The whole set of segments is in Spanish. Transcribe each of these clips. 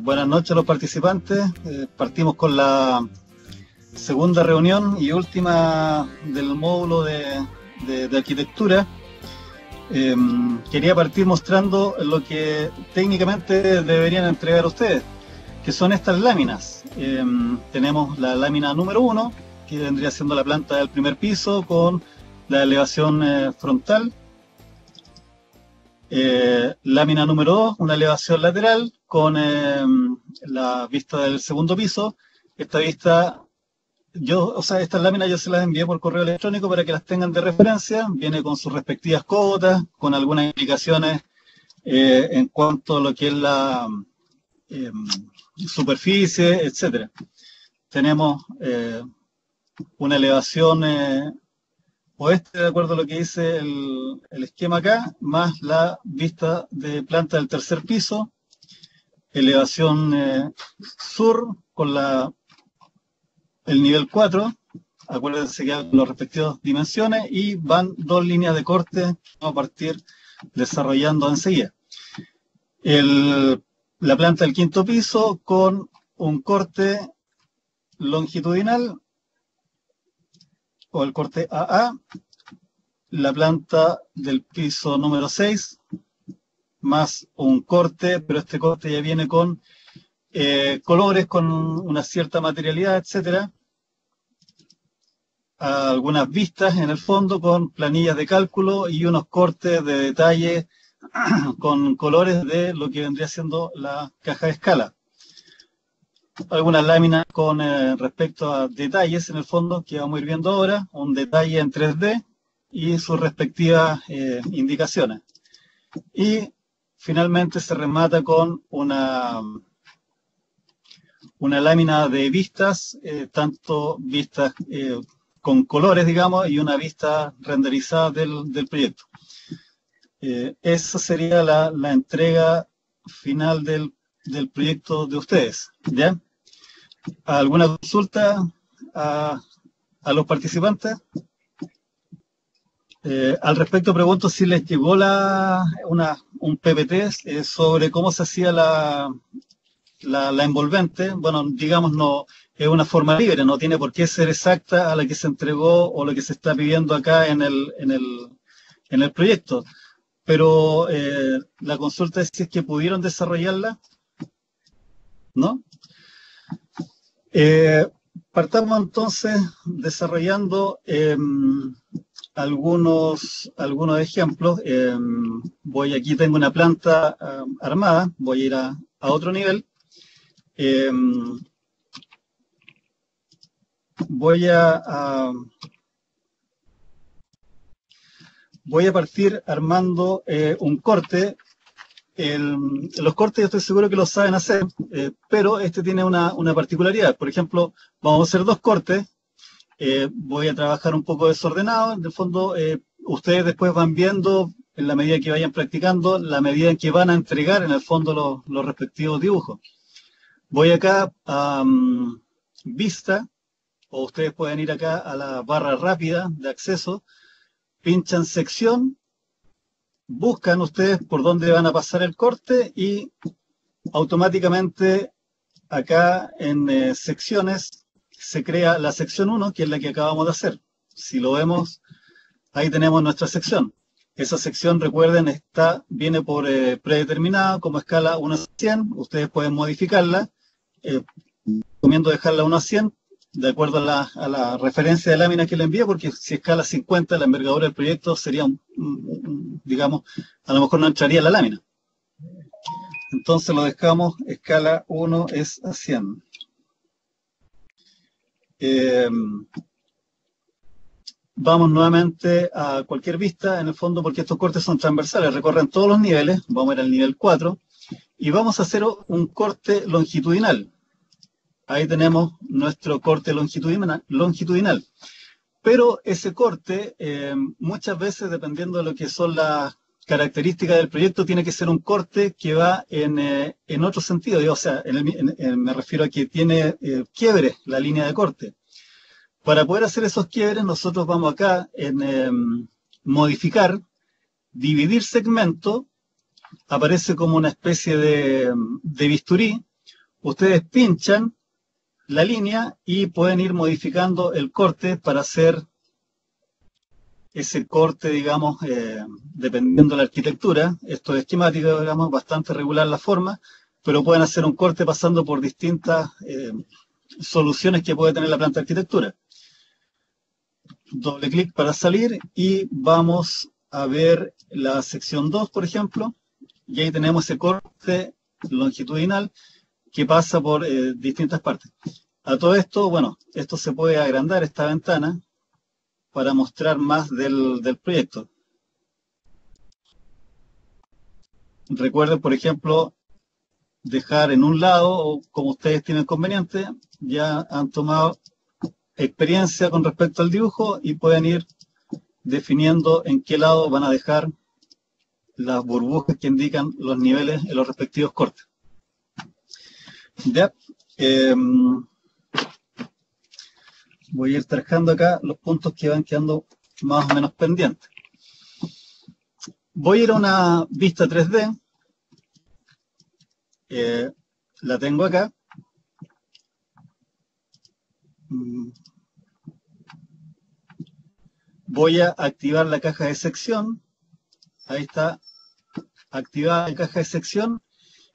Buenas noches a los participantes. Partimos con la segunda reunión y última del módulo de arquitectura. Quería partir mostrando lo que técnicamente deberían entregar ustedes, que son estas láminas. Tenemos la lámina número 1, que vendría siendo la planta del primer piso con la elevación frontal. Lámina número 2, una elevación lateral con la vista del segundo piso. Esta vista, estas láminas yo se las envié por correo electrónico para que las tengan de referencia. Viene con sus respectivas cotas, con algunas indicaciones en cuanto a lo que es la superficie, etcétera. Tenemos una elevación oeste, de acuerdo a lo que dice el esquema acá, más la vista de planta del tercer piso, elevación sur con el nivel 4, acuérdense que hay las respectivas dimensiones, y van dos líneas de corte, vamos a partir desarrollando enseguida. La planta del quinto piso con un corte longitudinal, o el corte AA, la planta del piso número 6, más un corte, pero este corte ya viene con colores, con una cierta materialidad, etcétera. Algunas vistas en el fondo con planillas de cálculo y unos cortes de detalle con colores de lo que vendría siendo la caja de escala. Algunas láminas con respecto a detalles en el fondo que vamos a ir viendo ahora, un detalle en 3D y sus respectivas indicaciones. Y finalmente se remata con una lámina de vistas, tanto vistas con colores, digamos, y una vista renderizada del proyecto. Esa sería la entrega final del proyecto de ustedes, ¿ya? ¿Alguna consulta a los participantes? Al respecto pregunto si les llegó un PPT sobre cómo se hacía la envolvente. Bueno, digamos, no es una forma libre, no tiene por qué ser exacta a la que se entregó o lo que se está pidiendo acá en el proyecto. Pero la consulta es si es que pudieron desarrollarla, ¿no? Partamos entonces desarrollando algunos ejemplos. Aquí tengo una planta armada, voy a ir a otro nivel. Voy a partir armando un corte. Los cortes yo estoy seguro que los saben hacer, pero este tiene una particularidad. Por ejemplo, vamos a hacer dos cortes. Voy a trabajar un poco desordenado. En el fondo, ustedes después van viendo, en la medida que vayan practicando, la medida en que van a entregar, en el fondo, los respectivos dibujos. Voy acá a vista, o ustedes pueden ir acá a la barra rápida de acceso, pinchan sección, buscan ustedes por dónde van a pasar el corte y automáticamente acá en secciones se crea la sección 1, que es la que acabamos de hacer. Si lo vemos, ahí tenemos nuestra sección. Esa sección, recuerden, viene por predeterminada como escala 1 a 100. Ustedes pueden modificarla. Recomiendo dejarla 1 a 100 de acuerdo a la referencia de lámina que le envíe, porque si escala 50 la envergadura del proyecto sería, digamos, a lo mejor no entraría la lámina. Entonces lo dejamos, escala 1 es a 100. Vamos nuevamente a cualquier vista, en el fondo, porque estos cortes son transversales, recorren todos los niveles. Vamos a ir al nivel 4 y vamos a hacer un corte longitudinal. Ahí tenemos nuestro corte longitudinal. Pero ese corte, muchas veces, dependiendo de lo que son las características del proyecto, tiene que ser un corte que va en otro sentido. O sea, me refiero a que tiene quiebres la línea de corte. Para poder hacer esos quiebres, nosotros vamos acá en modificar, dividir segmento, aparece como una especie de bisturí. Ustedes pinchan la línea y pueden ir modificando el corte para hacer ese corte, digamos, dependiendo de la arquitectura. Esto es esquemático, digamos, bastante regular la forma, pero pueden hacer un corte pasando por distintas soluciones que puede tener la planta de arquitectura. Doble clic para salir y vamos a ver la sección 2, por ejemplo, y ahí tenemos ese corte longitudinal que pasa por distintas partes. A todo esto, bueno, esto se puede agrandar, esta ventana, para mostrar más del proyecto. Recuerden, por ejemplo, dejar en un lado, o como ustedes tienen conveniente, ya han tomado experiencia con respecto al dibujo y pueden ir definiendo en qué lado van a dejar las burbujas que indican los niveles en los respectivos cortes. Ya, voy a ir trabajando acá los puntos que van quedando más o menos pendientes. Voy a ir a una vista 3D. La tengo acá. Voy a activar la caja de sección. Ahí está activada la caja de sección.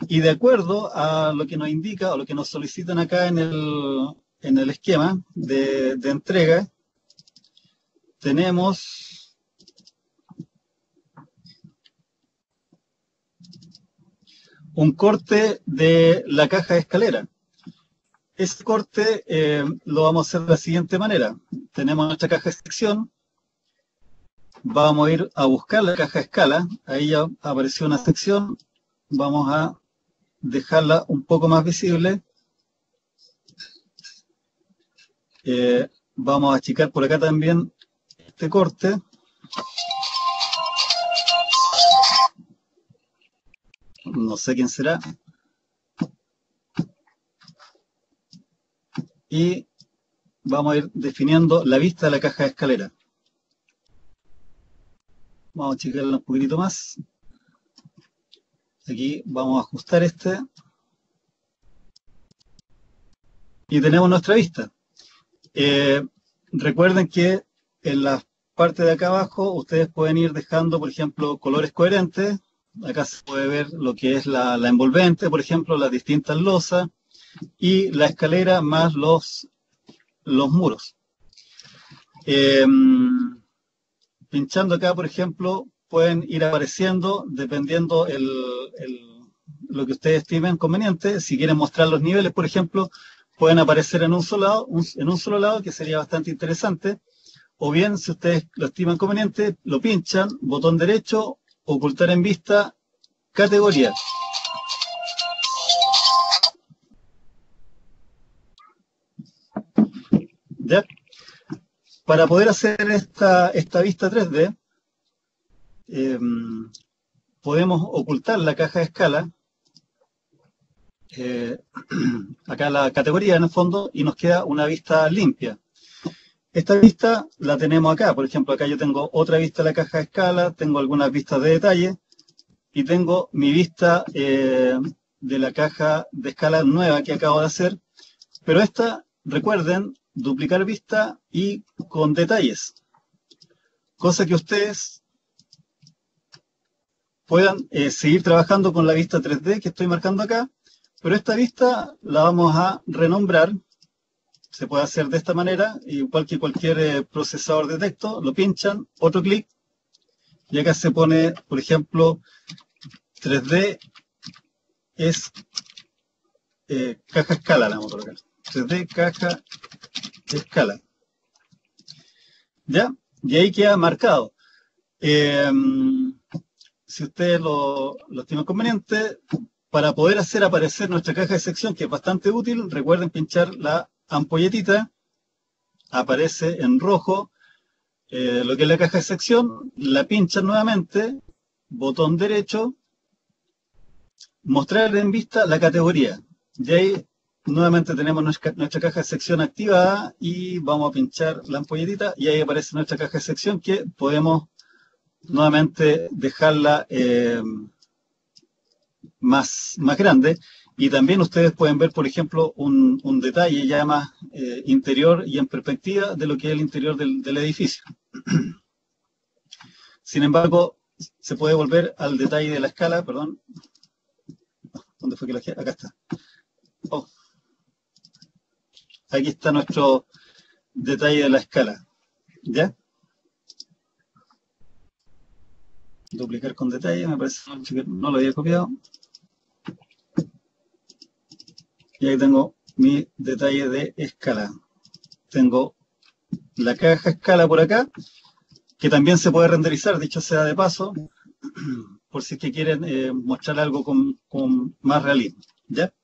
Y de acuerdo a lo que nos indica o lo que nos solicitan acá en el esquema de entrega, tenemos un corte de la caja de escalera. Este corte lo vamos a hacer de la siguiente manera. Tenemos nuestra caja de sección. Vamos a ir a buscar la caja de escala. Ahí ya apareció una sección. Vamos a dejarla un poco más visible. Vamos a achicar por acá también este corte. No sé quién será. Y vamos a ir definiendo la vista de la caja de escalera. Vamos a achicarla un poquitito más. Aquí vamos a ajustar este. Y tenemos nuestra vista. Recuerden que en la parte de acá abajo ustedes pueden ir dejando, por ejemplo, colores coherentes. Acá se puede ver lo que es la envolvente, por ejemplo, las distintas losas y la escalera más los muros. Pinchando acá, por ejemplo, pueden ir apareciendo dependiendo lo que ustedes estimen conveniente. Si quieren mostrar los niveles, por ejemplo, pueden aparecer en un solo lado, que sería bastante interesante. O bien, si ustedes lo estiman conveniente, lo pinchan, botón derecho, ocultar en vista, categoría. ¿Ya? Para poder hacer esta vista 3D, podemos ocultar la caja de escala, acá la categoría en el fondo, y nos queda una vista limpia. Esta vista la tenemos acá, por ejemplo, acá yo tengo otra vista de la caja de escala, tengo algunas vistas de detalle, y tengo mi vista de la caja de escala nueva que acabo de hacer, pero esta, recuerden, duplicar vista y con detalles, cosa que ustedes puedan seguir trabajando con la vista 3D que estoy marcando acá, pero esta vista la vamos a renombrar. Se puede hacer de esta manera, igual que cualquier procesador de texto, lo pinchan, otro clic, y acá se pone, por ejemplo, 3D es caja escala, la vamos a colocar. 3D caja escala. ¿Ya? Y ahí queda marcado. Si ustedes lo estiman conveniente, para poder hacer aparecer nuestra caja de sección, que es bastante útil, recuerden pinchar la ampolletita, aparece en rojo lo que es la caja de sección, la pinchan nuevamente, botón derecho, mostrar en vista la categoría. Y ahí nuevamente tenemos nuestra caja de sección activada y vamos a pinchar la ampolletita y ahí aparece nuestra caja de sección que podemos nuevamente dejarla más grande. Y también ustedes pueden ver, por ejemplo, un detalle ya más interior y en perspectiva de lo que es el interior del edificio. Sin embargo, se puede volver al detalle de la escala, perdón. ¿Dónde fue que la dejé? Acá está. Oh. Aquí está nuestro detalle de la escala. ¿Ya? Duplicar con detalle, me parece que no lo había copiado. Y ahí tengo mi detalle de escala. Tengo la caja escala por acá, que también se puede renderizar, dicho sea de paso, por si es que quieren mostrar algo con más realismo. ¿Ya?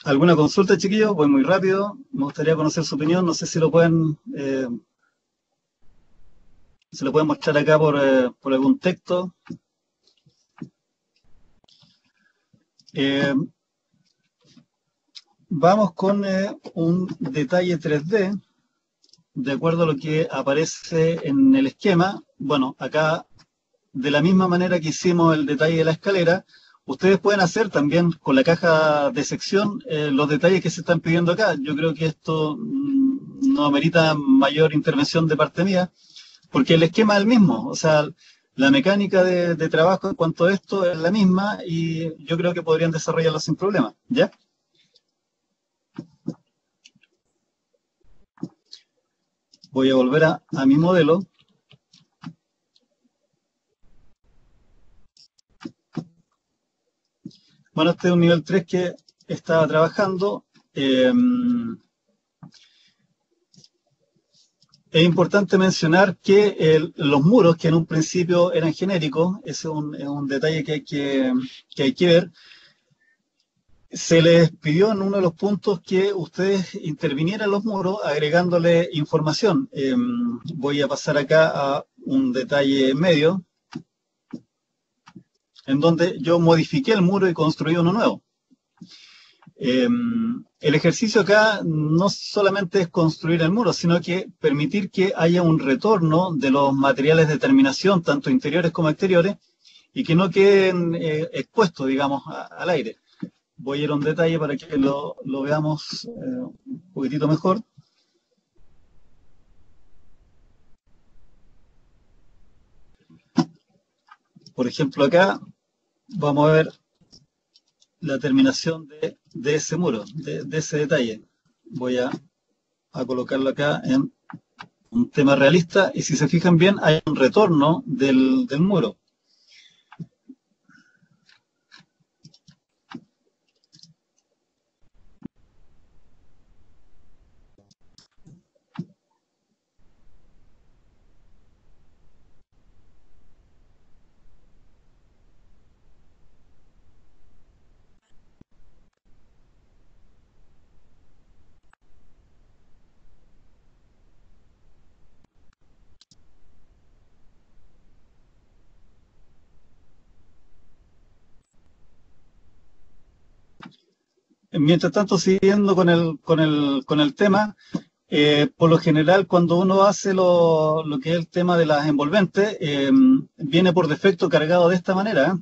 ¿Alguna consulta, chiquillos? Voy muy rápido. Me gustaría conocer su opinión. No sé si lo pueden, se lo pueden mostrar acá por algún texto. Vamos con un detalle 3D, de acuerdo a lo que aparece en el esquema. Bueno, acá, de la misma manera que hicimos el detalle de la escalera, ustedes pueden hacer también con la caja de sección los detalles que se están pidiendo acá. Yo creo que esto no amerita mayor intervención de parte mía, porque el esquema es el mismo. O sea, la mecánica de trabajo en cuanto a esto es la misma y yo creo que podrían desarrollarlo sin problema. ¿Ya? Voy a volver a mi modelo. Bueno, este es un nivel 3 que estaba trabajando. Es importante mencionar que los muros, que en un principio eran genéricos, ese es un detalle que hay que ver. Se les pidió en uno de los puntos que ustedes intervinieran los muros agregándole información. Voy a pasar acá a un detalle medio, en donde yo modifiqué el muro y construí uno nuevo. El ejercicio acá no solamente es construir el muro, sino que permitir que haya un retorno de los materiales de terminación, tanto interiores como exteriores, y que no queden expuestos, digamos, al aire. Voy a ir a un detalle para que lo veamos un poquitito mejor. Por ejemplo, acá vamos a ver la terminación de ese muro, de ese detalle. Voy a colocarlo acá en un tema realista y si se fijan bien hay un retorno del muro. Mientras tanto, siguiendo con el tema, por lo general cuando uno hace lo que es el tema de las envolventes, viene por defecto cargado de esta manera.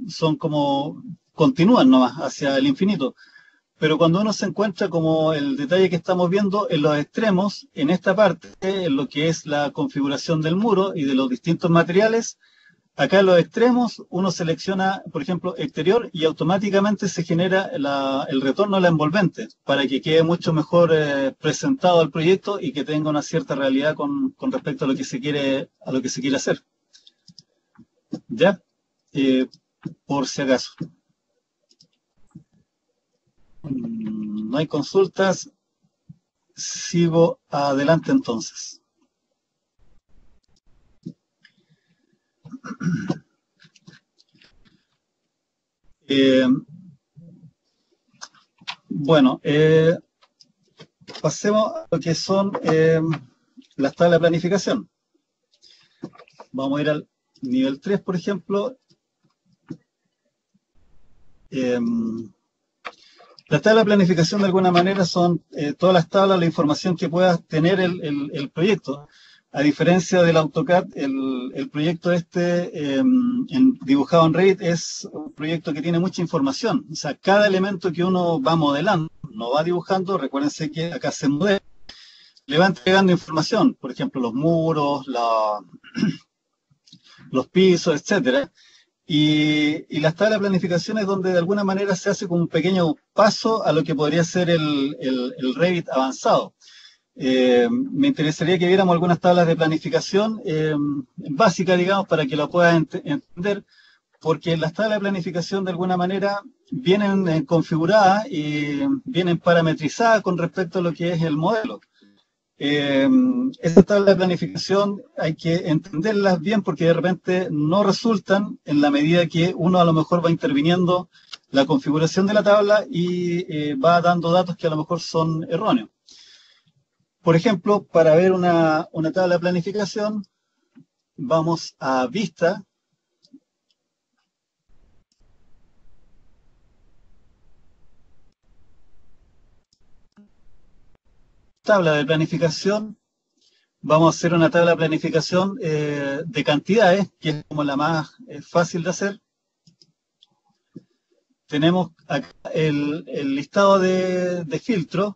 Son como, continúan nomás hacia el infinito. Pero cuando uno se encuentra como el detalle que estamos viendo en los extremos, en esta parte, en lo que es la configuración del muro y de los distintos materiales, acá en los extremos uno selecciona, por ejemplo, exterior y automáticamente se genera el retorno a la envolvente para que quede mucho mejor presentado al proyecto y que tenga una cierta realidad con respecto a lo que se quiere hacer. ¿Ya? Por si acaso. No hay consultas. Sigo adelante entonces. Bueno, pasemos a lo que son las tablas de planificación. Vamos a ir al nivel 3, por ejemplo. Las tablas de planificación de alguna manera son todas las tablas, la información que pueda tener el proyecto. A diferencia del AutoCAD, el proyecto dibujado en Revit es un proyecto que tiene mucha información. O sea, cada elemento que uno va modelando, no va dibujando, recuérdense que acá se modela, le va entregando información, por ejemplo, los muros, los pisos, etcétera. Y las tablas de planificación es donde de alguna manera se hace como un pequeño paso a lo que podría ser el Revit avanzado. Me interesaría que viéramos algunas tablas de planificación básicas, digamos, para que lo puedan entender, porque las tablas de planificación de alguna manera vienen configuradas y vienen parametrizadas con respecto a lo que es el modelo. Estas tablas de planificación hay que entenderlas bien porque de repente no resultan en la medida que uno a lo mejor va interviniendo la configuración de la tabla y va dando datos que a lo mejor son erróneos. Por ejemplo, para ver una tabla de planificación, vamos a Vista. Tabla de planificación. Vamos a hacer una tabla de planificación de cantidades, que es como la más fácil de hacer. Tenemos acá el listado de filtros.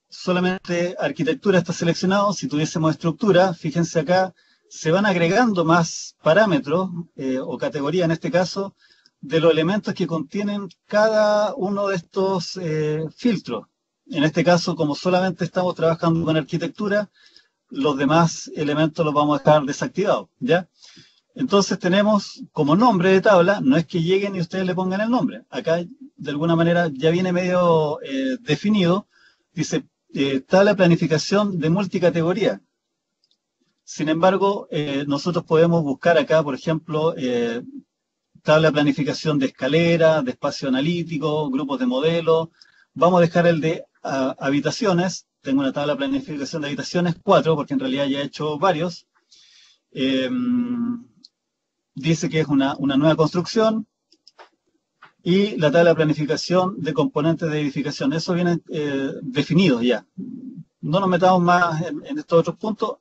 Solamente arquitectura está seleccionado. Si tuviésemos estructura, fíjense acá, se van agregando más parámetros o categorías en este caso de los elementos que contienen cada uno de estos filtros. En este caso, como solamente estamos trabajando con arquitectura, los demás elementos los vamos a dejar desactivados, ¿ya? Entonces tenemos como nombre de tabla, no es que lleguen y ustedes le pongan el nombre. Acá, de alguna manera, ya viene medio definido. Dice, tabla de planificación de multicategoría. Sin embargo, nosotros podemos buscar acá, por ejemplo, tabla de planificación de escalera, de espacio analítico, grupos de modelos. Vamos a dejar el de habitaciones. Tengo una tabla de planificación de habitaciones, 4, porque en realidad ya he hecho varios. Dice que es una nueva construcción. Y la tabla de planificación de componentes de edificación. Eso viene definido ya. No nos metamos más en estos otros puntos.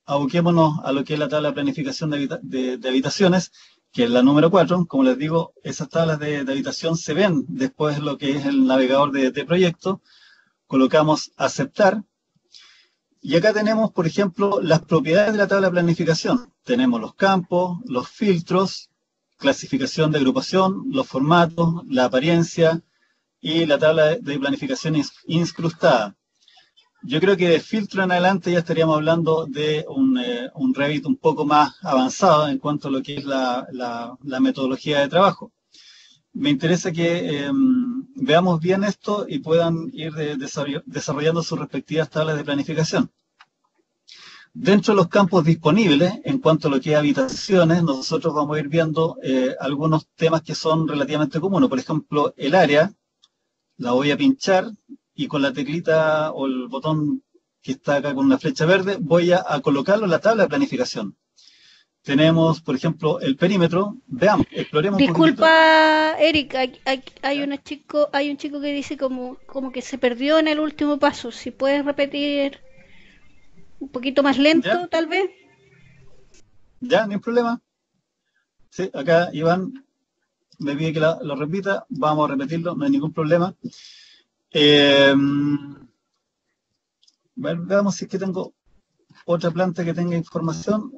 Aboquémonos a lo que es la tabla de planificación de habitaciones, que es la número 4. Como les digo, esas tablas de habitación se ven después lo que es el navegador de proyecto. Colocamos aceptar. Y acá tenemos, por ejemplo, las propiedades de la tabla de planificación. Tenemos los campos, los filtros, clasificación de agrupación, los formatos, la apariencia y la tabla de planificación incrustada. Yo creo que de filtro en adelante ya estaríamos hablando de un Revit un poco más avanzado en cuanto a lo que es la metodología de trabajo. Me interesa que veamos bien esto y puedan ir desarrollando sus respectivas tablas de planificación. Dentro de los campos disponibles, en cuanto a lo que es habitaciones, nosotros vamos a ir viendo algunos temas que son relativamente comunes. Por ejemplo, el área, la voy a pinchar y con la teclita o el botón que está acá con una flecha verde, voy a colocarlo en la tabla de planificación. Tenemos, por ejemplo, el perímetro. Veamos, exploremos un poquito. Disculpa, Eric, hay un chico que dice como que se perdió en el último paso. Si puedes repetir un poquito más lento, ¿Ya? tal vez. ¿Ya? ¿No hay problema? Sí, acá Iván me pide que lo repita. Vamos a repetirlo, no hay ningún problema. Veamos si es que tengo otra planta que tenga información.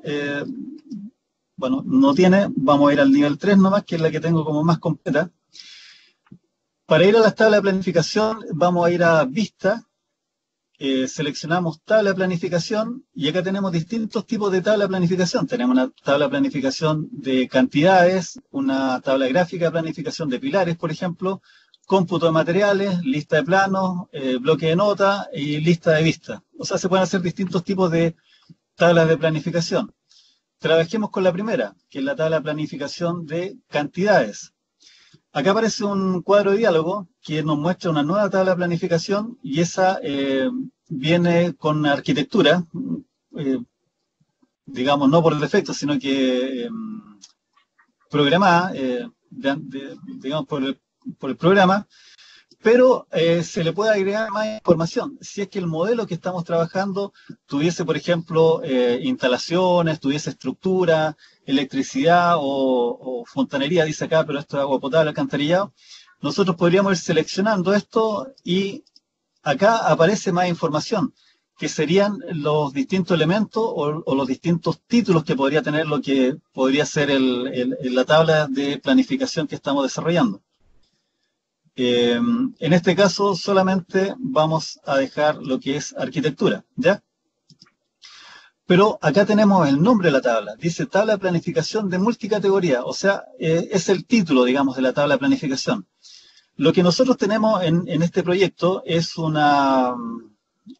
Bueno, no tiene. Vamos a ir al nivel 3 nomás, que es la que tengo como más completa. Para ir a las tablas de planificación, vamos a ir a Vista. Seleccionamos tabla de planificación y acá tenemos distintos tipos de tabla de planificación. Tenemos una tabla de planificación de cantidades, una tabla gráfica de planificación de pilares, por ejemplo, cómputo de materiales, lista de planos, bloque de nota y lista de vista. O sea, se pueden hacer distintos tipos de tablas de planificación. Trabajemos con la primera, que es la tabla de planificación de cantidades. Acá aparece un cuadro de diálogo que nos muestra una nueva tabla de planificación y esa viene con arquitectura, digamos, no por defecto, sino que programada, digamos, por el programa. pero se le puede agregar más información. Si es que el modelo que estamos trabajando tuviese, por ejemplo, instalaciones, tuviese estructura, electricidad o fontanería, dice acá, pero esto es agua potable, alcantarillado, nosotros podríamos ir seleccionando esto y acá aparece más información, que serían los distintos elementos o los distintos títulos que podría tener lo que podría ser la tabla de planificación que estamos desarrollando. En este caso solamente vamos a dejar lo que es arquitectura, ¿ya? Pero acá tenemos el nombre de la tabla, dice tabla de planificación de multicategoría, o sea, es el título, digamos, de la tabla de planificación. Lo que nosotros tenemos en este proyecto es una,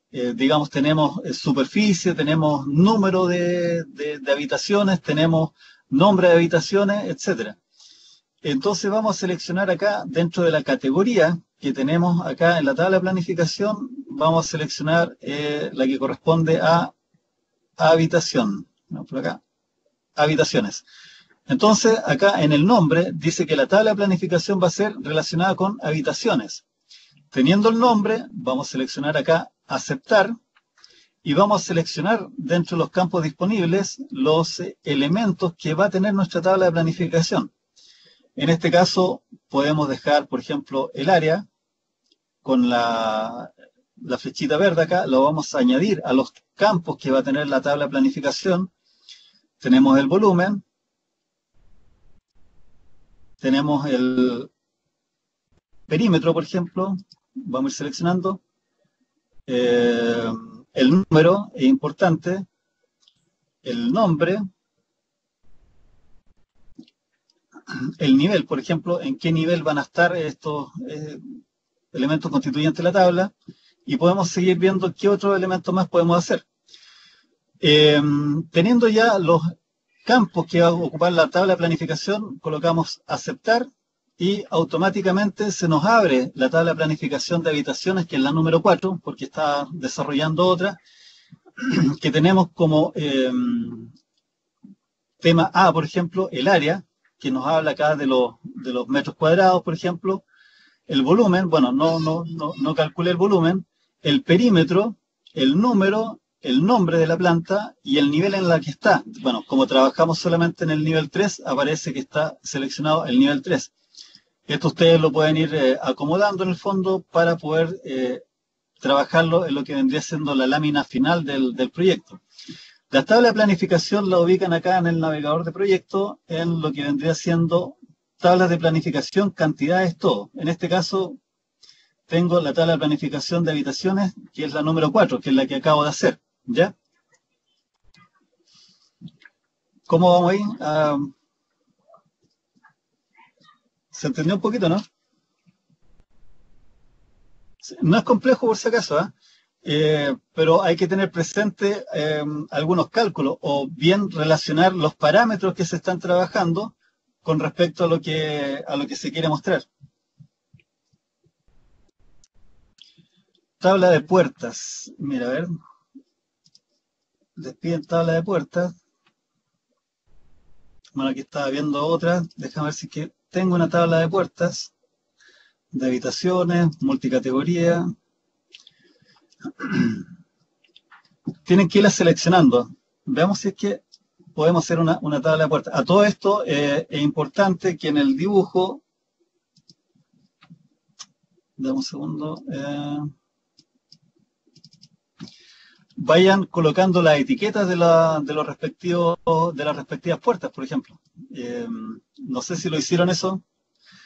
digamos, tenemos superficie, tenemos número de habitaciones, tenemos nombre de habitaciones, etcétera. Entonces vamos a seleccionar acá, dentro de la categoría que tenemos acá en la tabla de planificación, vamos a seleccionar la que corresponde a habitación. ¿No? Por acá, habitaciones. Entonces, acá en el nombre dice que la tabla de planificación va a ser relacionada con habitaciones. Teniendo el nombre, vamos a seleccionar acá aceptar y vamos a seleccionar dentro de los campos disponibles los elementos que va a tener nuestra tabla de planificación. En este caso podemos dejar, por ejemplo, el área con la flechita verde acá, lo vamos a añadir a los campos que va a tener la tabla de planificación. Tenemos el volumen, tenemos el perímetro, por ejemplo, vamos a ir seleccionando. El número es importante, el nombre, el nivel, por ejemplo, en qué nivel van a estar estos elementos constituyentes de la tabla, y podemos seguir viendo qué otros elementos más podemos hacer. Teniendo ya los campos que va a ocupar la tabla de planificación, colocamos aceptar y automáticamente se nos abre la tabla de planificación de habitaciones, que es la número 4, porque está desarrollando otra, que tenemos como tema A, por ejemplo, el área, que nos habla acá de los metros cuadrados, por ejemplo, el volumen, bueno, no calculé el volumen, el perímetro, el número, el nombre de la planta y el nivel en la que está. Bueno, como trabajamos solamente en el nivel 3, aparece que está seleccionado el nivel 3. Esto ustedes lo pueden ir acomodando en el fondo para poder trabajarlo en lo que vendría siendo la lámina final del proyecto. La tabla de planificación la ubican acá en el navegador de proyecto en lo que vendría siendo tablas de planificación, cantidades, todo. En este caso tengo la tabla de planificación de habitaciones, que es la número 4, que es la que acabo de hacer, ¿ya? ¿Cómo vamos ahí? ¿Se entendió un poquito, no? No es complejo por si acaso, pero hay que tener presente algunos cálculos o bien relacionar los parámetros que se están trabajando con respecto a lo que se quiere mostrar. Tabla de puertas. Mira, a ver. Despiden tabla de puertas. Bueno, aquí estaba viendo otra. Déjame ver si es que tengo una tabla de puertas de habitaciones, multicategoría. Tienen que irla seleccionando. Veamos si es que podemos hacer una tabla de puertas. A todo esto es importante que en el dibujo, dame un segundo, vayan colocando las etiquetas de las respectivas puertas, por ejemplo. No sé si lo hicieron eso,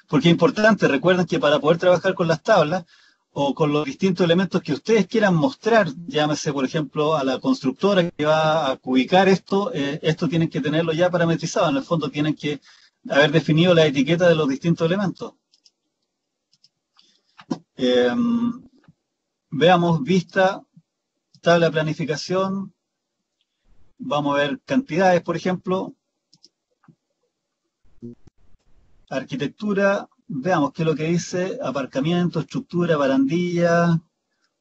porque es importante. Recuerden que para poder trabajar con las tablas o con los distintos elementos que ustedes quieran mostrar, llámese, por ejemplo, a la constructora que va a ubicar esto, esto tienen que tenerlo ya parametrizado. En el fondo tienen que haber definido la etiqueta de los distintos elementos. Veamos vista, tabla de planificación. Vamos a ver cantidades, por ejemplo. Arquitectura, veamos qué es lo que dice: aparcamiento, estructura, barandilla,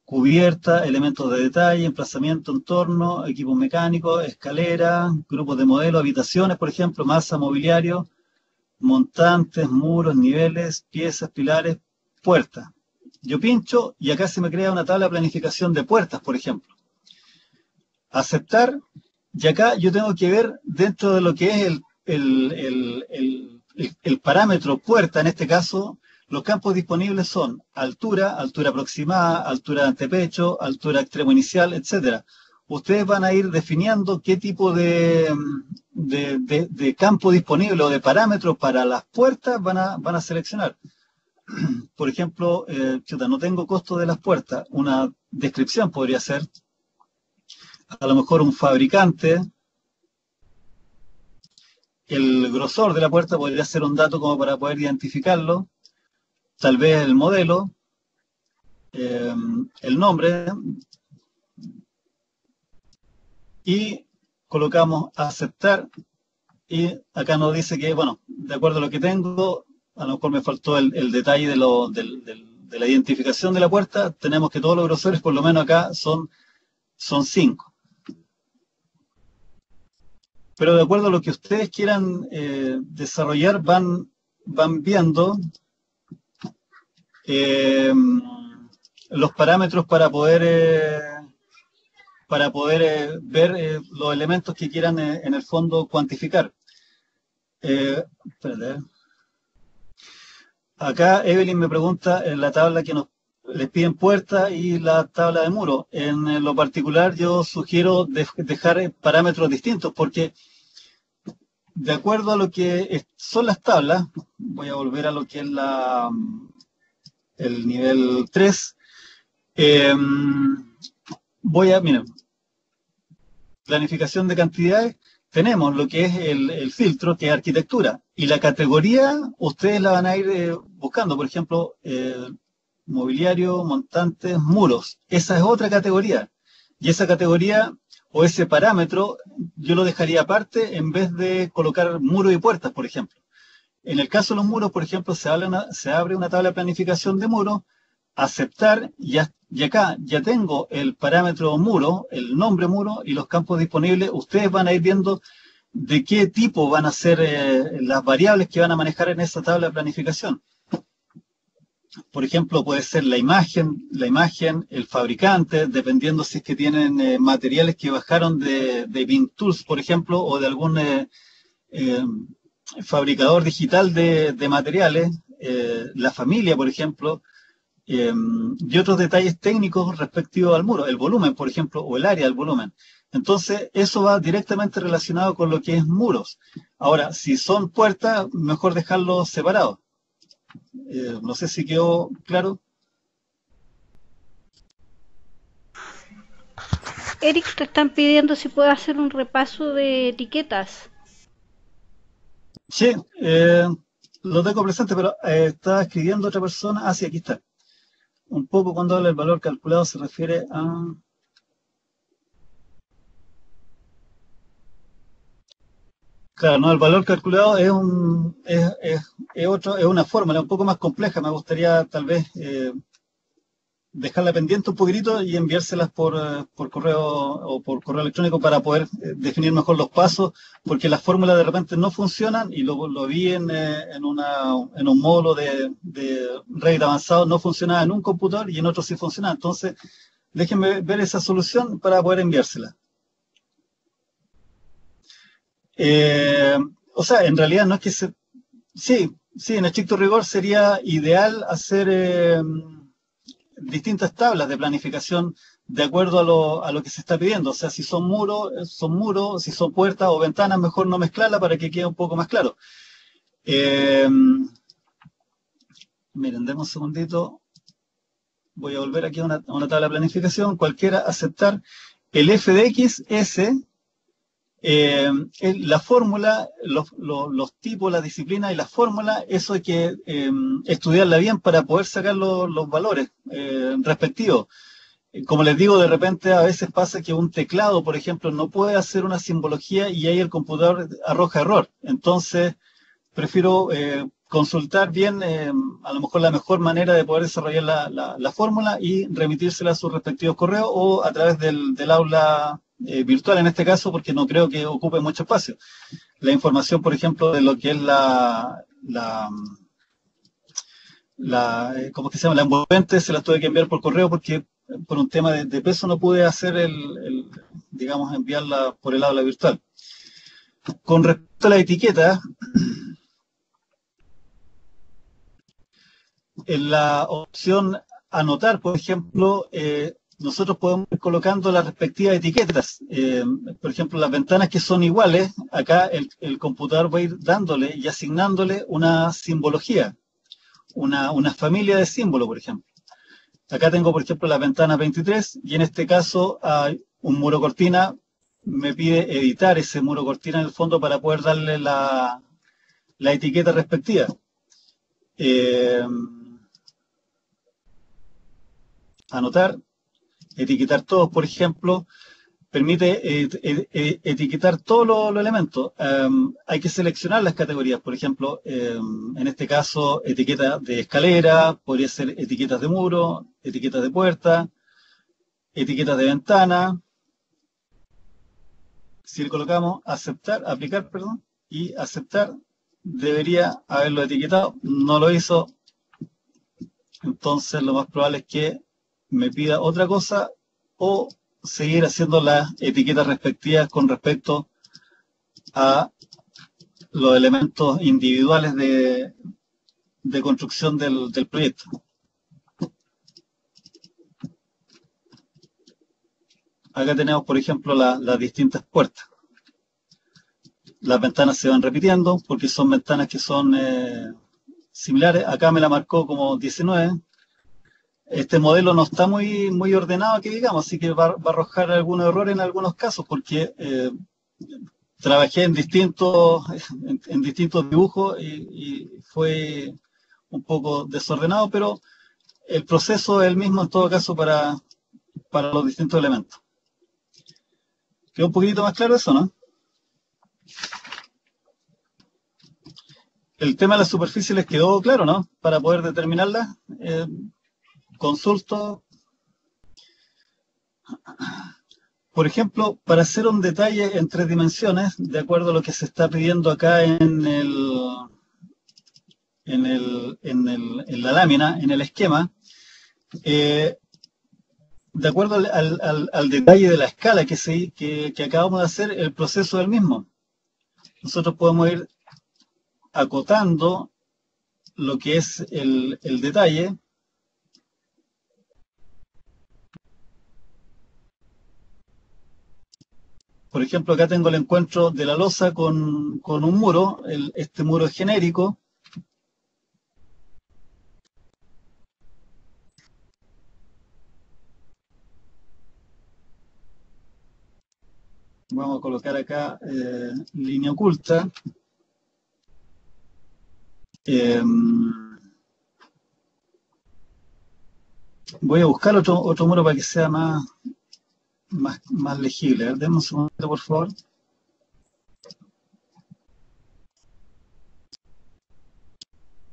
cubierta, elementos de detalle, emplazamiento, entorno, equipos mecánicos, escalera, grupos de modelos, habitaciones, por ejemplo, masa, mobiliario, montantes, muros, niveles, piezas, pilares, puertas. Yo pincho y acá se me crea una tabla de planificación de puertas, por ejemplo. Aceptar, y acá yo tengo que ver dentro de lo que es el parámetro puerta, en este caso, los campos disponibles son altura, altura aproximada, altura de antepecho, altura extremo inicial, etcétera. Ustedes van a ir definiendo qué tipo de campo disponible o de parámetros para las puertas van a seleccionar. Por ejemplo, no tengo costo de las puertas. Una descripción podría ser, a lo mejor un fabricante, el grosor de la puerta podría ser un dato como para poder identificarlo, tal vez el modelo, el nombre, y colocamos aceptar, y acá nos dice que, bueno, de acuerdo a lo que tengo, a lo mejor me faltó el detalle de la identificación de la puerta, tenemos que todos los grosores, por lo menos acá, son 5. Pero de acuerdo a lo que ustedes quieran desarrollar, van viendo los parámetros para poder ver los elementos que quieran en el fondo cuantificar. Espérate. Acá Evelyn me pregunta en la tabla que les piden puerta y la tabla de muro. En lo particular yo sugiero dejar parámetros distintos porque de acuerdo a lo que son las tablas, voy a volver a lo que es el nivel 3. Miren, planificación de cantidades, tenemos lo que es el filtro, que es arquitectura, y la categoría ustedes la van a ir buscando, por ejemplo, mobiliario, montantes, muros. Esa es otra categoría, y esa categoría o ese parámetro yo lo dejaría aparte en vez de colocar muros y puertas, por ejemplo. En el caso de los muros, por ejemplo, se abre una tabla de planificación de muros, aceptar, y acá ya tengo el parámetro muro, el nombre muro y los campos disponibles. Ustedes van a ir viendo de qué tipo van a ser las variables que van a manejar en esa tabla de planificación. Por ejemplo, puede ser la imagen, el fabricante, dependiendo si es que tienen materiales que bajaron de BIM Tools, por ejemplo, o de algún fabricador digital de materiales, la familia, por ejemplo, y otros detalles técnicos respectivos al muro, el volumen, por ejemplo, o el área del volumen. Entonces, eso va directamente relacionado con lo que es muros. Ahora, si son puertas, mejor dejarlos separados. No sé si quedó claro. Eric, te están pidiendo si puedo hacer un repaso de etiquetas. Sí, lo tengo presente, pero estaba escribiendo otra persona. Ah, sí, aquí está. Un poco cuando habla del valor calculado se refiere a... Claro, no, el valor calculado es una fórmula un poco más compleja. Me gustaría tal vez dejarla pendiente un poquitito y enviárselas por correo o por correo electrónico para poder definir mejor los pasos, porque las fórmulas de repente no funcionan y lo vi en un módulo de Revit avanzado, no funcionaba en un computador y en otro sí funcionaba. Entonces, déjenme ver esa solución para poder enviársela. O sea, en realidad no es que se... Sí, en estricto rigor sería ideal hacer distintas tablas de planificación de acuerdo a lo que se está pidiendo. O sea, si son muros, si son puertas o ventanas, mejor no mezclarla para que quede un poco más claro. Miren, denme un segundito. Voy a volver aquí a una tabla de planificación. Cualquiera, aceptar. El FDX, la fórmula, los tipos, las disciplinas y las fórmulas, eso hay que estudiarla bien para poder sacar los valores respectivos. Como les digo, de repente a veces pasa que un teclado, por ejemplo, no puede hacer una simbología y ahí el computador arroja error. Entonces, prefiero consultar bien a lo mejor la mejor manera de poder desarrollar la fórmula y remitírsela a sus respectivos correos o a través del aula virtual en este caso, porque no creo que ocupe mucho espacio. La información, por ejemplo, de lo que es ¿cómo es que se llama? La envolvente se las tuve que enviar por correo porque por un tema de peso no pude hacer digamos, enviarla por el aula virtual. Con respecto a la etiqueta, en la opción anotar, por ejemplo, nosotros podemos ir colocando las respectivas etiquetas. Por ejemplo, las ventanas que son iguales, acá el computador va a ir dándole y asignándole una simbología, una familia de símbolos, por ejemplo. Acá tengo, por ejemplo, la ventana 23 y en este caso hay un muro cortina. Me pide editar ese muro cortina en el fondo para poder darle la etiqueta respectiva. Anotar, etiquetar todos, por ejemplo, permite etiquetar todos los elementos. Hay que seleccionar las categorías, por ejemplo, en este caso, etiqueta de escalera, podría ser etiquetas de muro, etiquetas de puerta, etiquetas de ventana. Si le colocamos aceptar, aplicar, perdón, y aceptar, debería haberlo etiquetado. No lo hizo, entonces lo más probable es que me pida otra cosa o seguir haciendo las etiquetas respectivas con respecto a los elementos individuales de construcción del proyecto. Acá tenemos, por ejemplo, las distintas puertas. Las ventanas se van repitiendo porque son ventanas que son similares. Acá me la marcó como 19. Este modelo no está muy ordenado, que digamos, así que va a arrojar algunos errores en algunos casos porque trabajé en distintos dibujos y fue un poco desordenado, pero el proceso es el mismo en todo caso para los distintos elementos. ¿Quedó un poquitito más claro eso, no? El tema de las superficies les quedó claro, ¿no? Para poder determinarlas. Consulto. Por ejemplo, para hacer un detalle en 3 dimensiones, de acuerdo a lo que se está pidiendo acá en la lámina, en el esquema, de acuerdo al detalle de la escala que acabamos de hacer, el proceso es el mismo. Nosotros podemos ir acotando lo que es el detalle. Por ejemplo, acá tengo el encuentro de la losa con un muro. Este muro es genérico. Vamos a colocar acá línea oculta. Voy a buscar otro muro para que sea más legible. A ver, denme un segundo, por favor.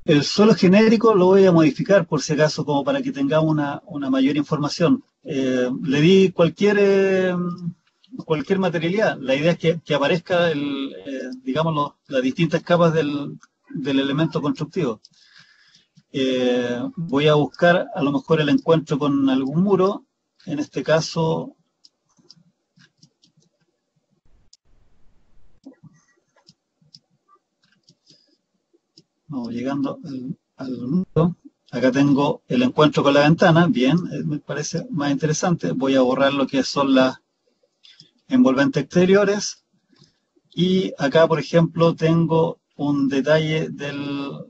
El suelo genérico lo voy a modificar por si acaso, como para que tengamos una mayor información. Le di cualquier materialidad. La idea es que aparezca, digamos, las distintas capas del elemento constructivo. Voy a buscar a lo mejor el encuentro con algún muro. En este caso, vamos llegando al muro. Acá tengo el encuentro con la ventana. Bien, me parece más interesante. Voy a borrar lo que son las envolventes exteriores. Y acá, por ejemplo, tengo un detalle del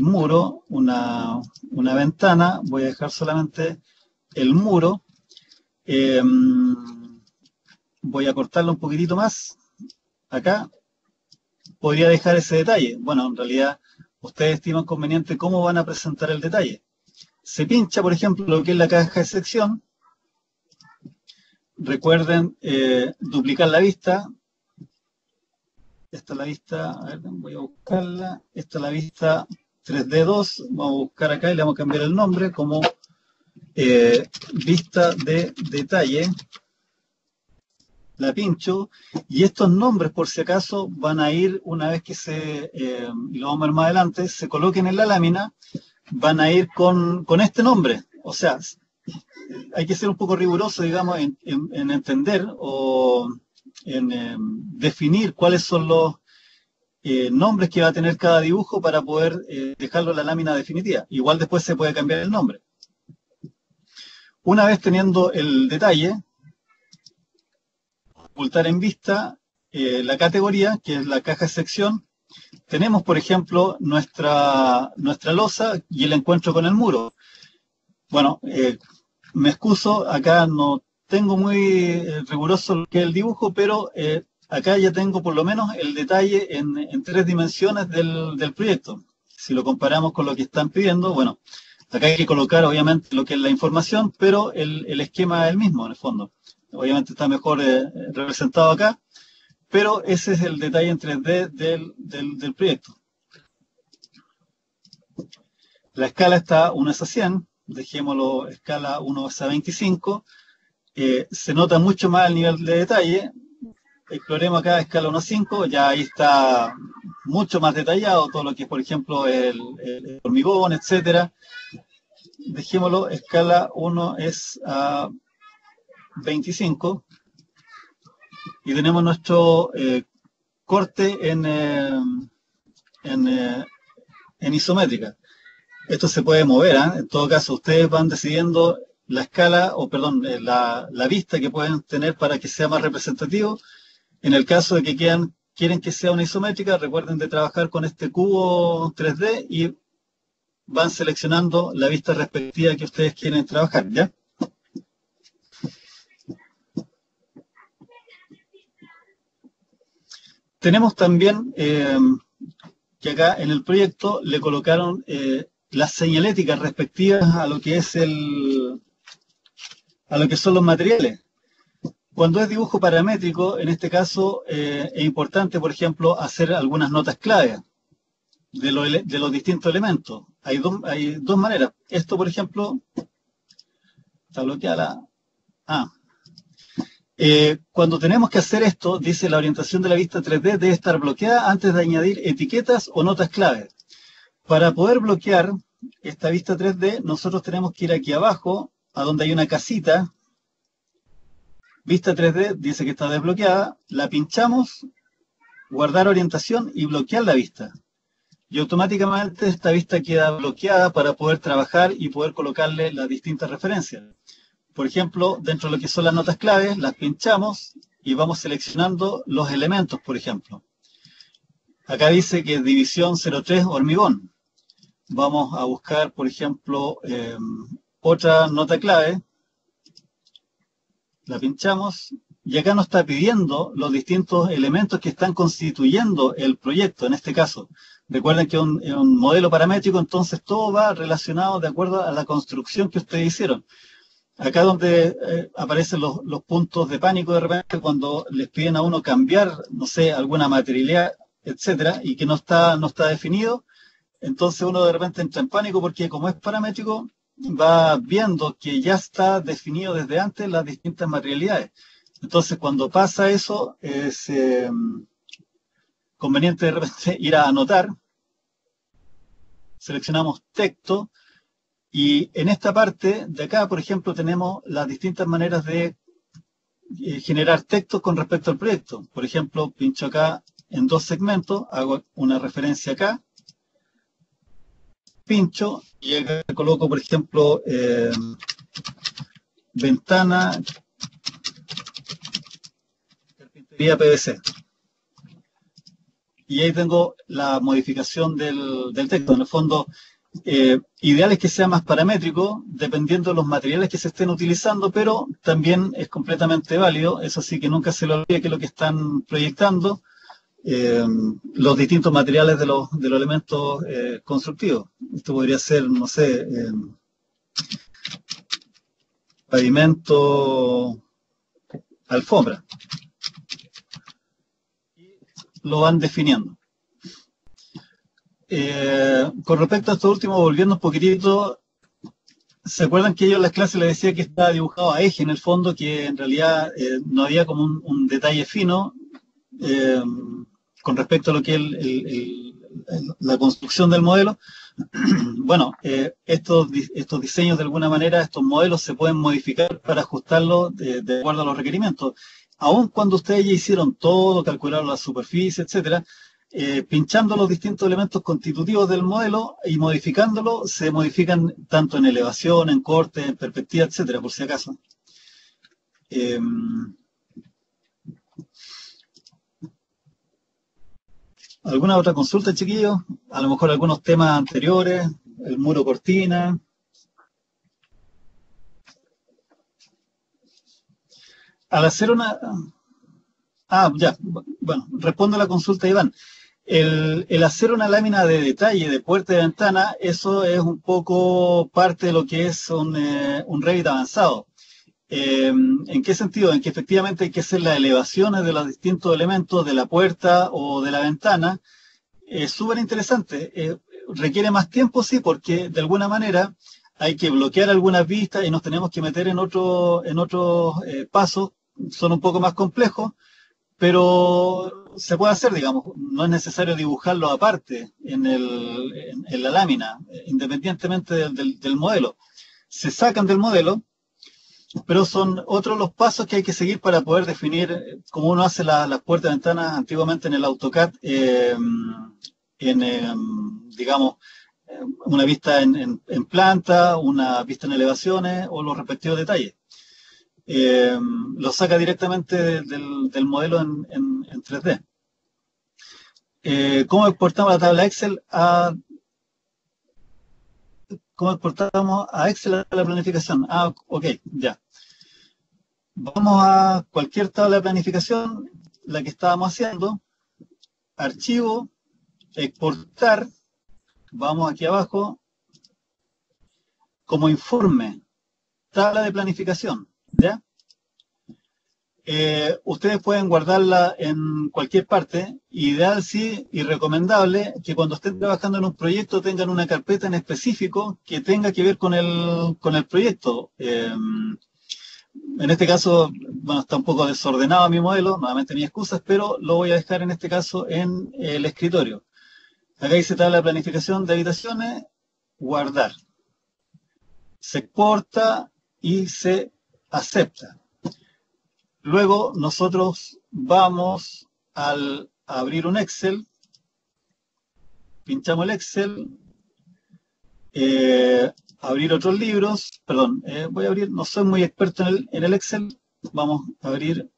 muro, una ventana. Voy a dejar solamente el muro. Voy a cortarlo un poquitito más. Acá podría dejar ese detalle. Bueno, en realidad ustedes estiman conveniente cómo van a presentar el detalle. Se pincha, por ejemplo, lo que es la caja de sección. Recuerden duplicar la vista. Esta es la vista, a ver, voy a buscarla. Esta es la vista 3D2. Vamos a buscar acá y le vamos a cambiar el nombre como vista de detalle. la pincho, y estos nombres, por si acaso, van a ir, una vez que y lo vamos a ver más adelante, se coloquen en la lámina, van a ir con este nombre. O sea, hay que ser un poco riguroso, digamos, en entender o en definir cuáles son los nombres que va a tener cada dibujo para poder dejarlo en la lámina definitiva. Igual después se puede cambiar el nombre. Una vez teniendo el detalle, ocultar en vista la categoría, que es la caja de sección. Tenemos, por ejemplo, nuestra losa y el encuentro con el muro. Bueno, me excuso, acá no tengo muy riguroso lo que es el dibujo, pero acá ya tengo por lo menos el detalle en 3 dimensiones del proyecto. Si lo comparamos con lo que están pidiendo, bueno, acá hay que colocar obviamente lo que es la información, pero el esquema es el mismo en el fondo. Obviamente está mejor representado acá, pero ese es el detalle en 3D del proyecto. La escala está 1:100, dejémoslo escala 1:25. Se nota mucho más el nivel de detalle. Exploremos acá escala 1:5, ya ahí está mucho más detallado todo lo que es, por ejemplo, el hormigón, etcétera. Dejémoslo escala 1:25 y tenemos nuestro corte en isométrica. Esto se puede mover, ¿eh? En todo caso, ustedes van decidiendo la escala, o perdón, la vista que pueden tener para que sea más representativo. En el caso de que quieren que sea una isométrica, recuerden de trabajar con este cubo 3D y van seleccionando la vista respectiva que ustedes quieren trabajar, ¿ya? Tenemos también que acá en el proyecto le colocaron las señaléticas respectivas a lo que es a lo que son los materiales. Cuando es dibujo paramétrico, en este caso es importante, por ejemplo, hacer algunas notas clave de los distintos elementos. Hay dos maneras. Esto, por ejemplo, está bloqueada. Cuando tenemos que hacer esto, dice la orientación de la vista 3D debe estar bloqueada antes de añadir etiquetas o notas clave. Para poder bloquear esta vista 3D, nosotros tenemos que ir aquí abajo, a donde hay una casita. Vista 3D dice que está desbloqueada, la pinchamos, guardar orientación y bloquear la vista. Y automáticamente esta vista queda bloqueada para poder trabajar y poder colocarle las distintas referencias. Por ejemplo, dentro de lo que son las notas claves, las pinchamos y vamos seleccionando los elementos, por ejemplo. Acá dice que es división 03 hormigón. Vamos a buscar, por ejemplo, otra nota clave. La pinchamos y acá nos está pidiendo los distintos elementos que están constituyendo el proyecto, en este caso. Recuerden que es un modelo paramétrico, entonces todo va relacionado de acuerdo a la construcción que ustedes hicieron. Acá donde aparecen los puntos de pánico de repente cuando les piden a uno cambiar, no sé, alguna materialidad, etcétera, y que no está definido, entonces uno de repente entra en pánico porque como es paramétrico, va viendo que ya está definido desde antes las distintas materialidades. Entonces cuando pasa eso, es conveniente de repente ir a anotar, seleccionamos texto, y en esta parte de acá, por ejemplo, tenemos las distintas maneras de generar textos con respecto al proyecto. Por ejemplo, pincho acá en 2 segmentos, hago una referencia acá, pincho y acá coloco, por ejemplo, ventana, carpintería PVC. Y ahí tengo la modificación del texto. En el fondo, ideal es que sea más paramétrico, dependiendo de los materiales que se estén utilizando, pero también es completamente válido, eso sí que nunca se le olvide que lo que están proyectando, los distintos materiales de los elementos constructivos. Esto podría ser, no sé, pavimento, alfombra. Lo van definiendo. Con respecto a esto último, volviendo un poquitito, ¿Se acuerdan que yo en las clases les decía que estaba dibujado a eje en el fondo, que en realidad no había como un detalle fino eh, con respecto a lo que es la construcción del modelo? Bueno, estos diseños de alguna manera, estos modelos se pueden modificar para ajustarlos de acuerdo a los requerimientos. Aun cuando ustedes ya hicieron todo, calcularon la superficie, etcétera, pinchando los distintos elementos constitutivos del modelo y modificándolo, se modifican tanto en elevación, en corte, en perspectiva, etcétera, por si acaso. Eh, ¿Alguna otra consulta, chiquillos? A lo mejor algunos temas anteriores, el muro cortina. Al hacer una... Ah, ya, bueno, respondo a la consulta, Iván. El hacer una lámina de detalle de puerta y ventana, eso es un poco parte de lo que es un Revit avanzado. ¿En qué sentido? En que efectivamente hay que hacer las elevaciones de los distintos elementos de la puerta o de la ventana. Es súper interesante. Requiere más tiempo, sí, porque de alguna manera hay que bloquear algunas vistas y nos tenemos que meter en otros pasos. Son un poco más complejos, pero se puede hacer, digamos. No es necesario dibujarlo aparte en la lámina, independientemente del modelo. Se sacan del modelo, pero son otros los pasos que hay que seguir para poder definir cómo uno hace las puertas y ventanas antiguamente en el AutoCAD, digamos, una vista en planta, una vista en elevaciones o los respectivos detalles. Lo saca directamente del modelo en 3D. ¿Cómo exportamos la tabla Excel ¿Cómo exportamos a Excel a la planificación? Ah, ok, ya. Vamos a cualquier tabla de planificación, la que estábamos haciendo, archivo, exportar, vamos aquí abajo, como informe, tabla de planificación, ¿ya? Ustedes pueden guardarla en cualquier parte, ideal sí y recomendable que cuando estén trabajando en un proyecto tengan una carpeta en específico que tenga que ver con el proyecto. En este caso, bueno, está un poco desordenado mi modelo, nuevamente mis excusas, pero lo voy a dejar en este caso en el escritorio. Acá dice tabla de planificación de habitaciones, guardar. Se exporta y se acepta. Luego nosotros vamos al abrir un Excel, pinchamos el Excel, abrir otros libros, perdón, voy a abrir, no soy muy experto en el Excel, vamos a abrir,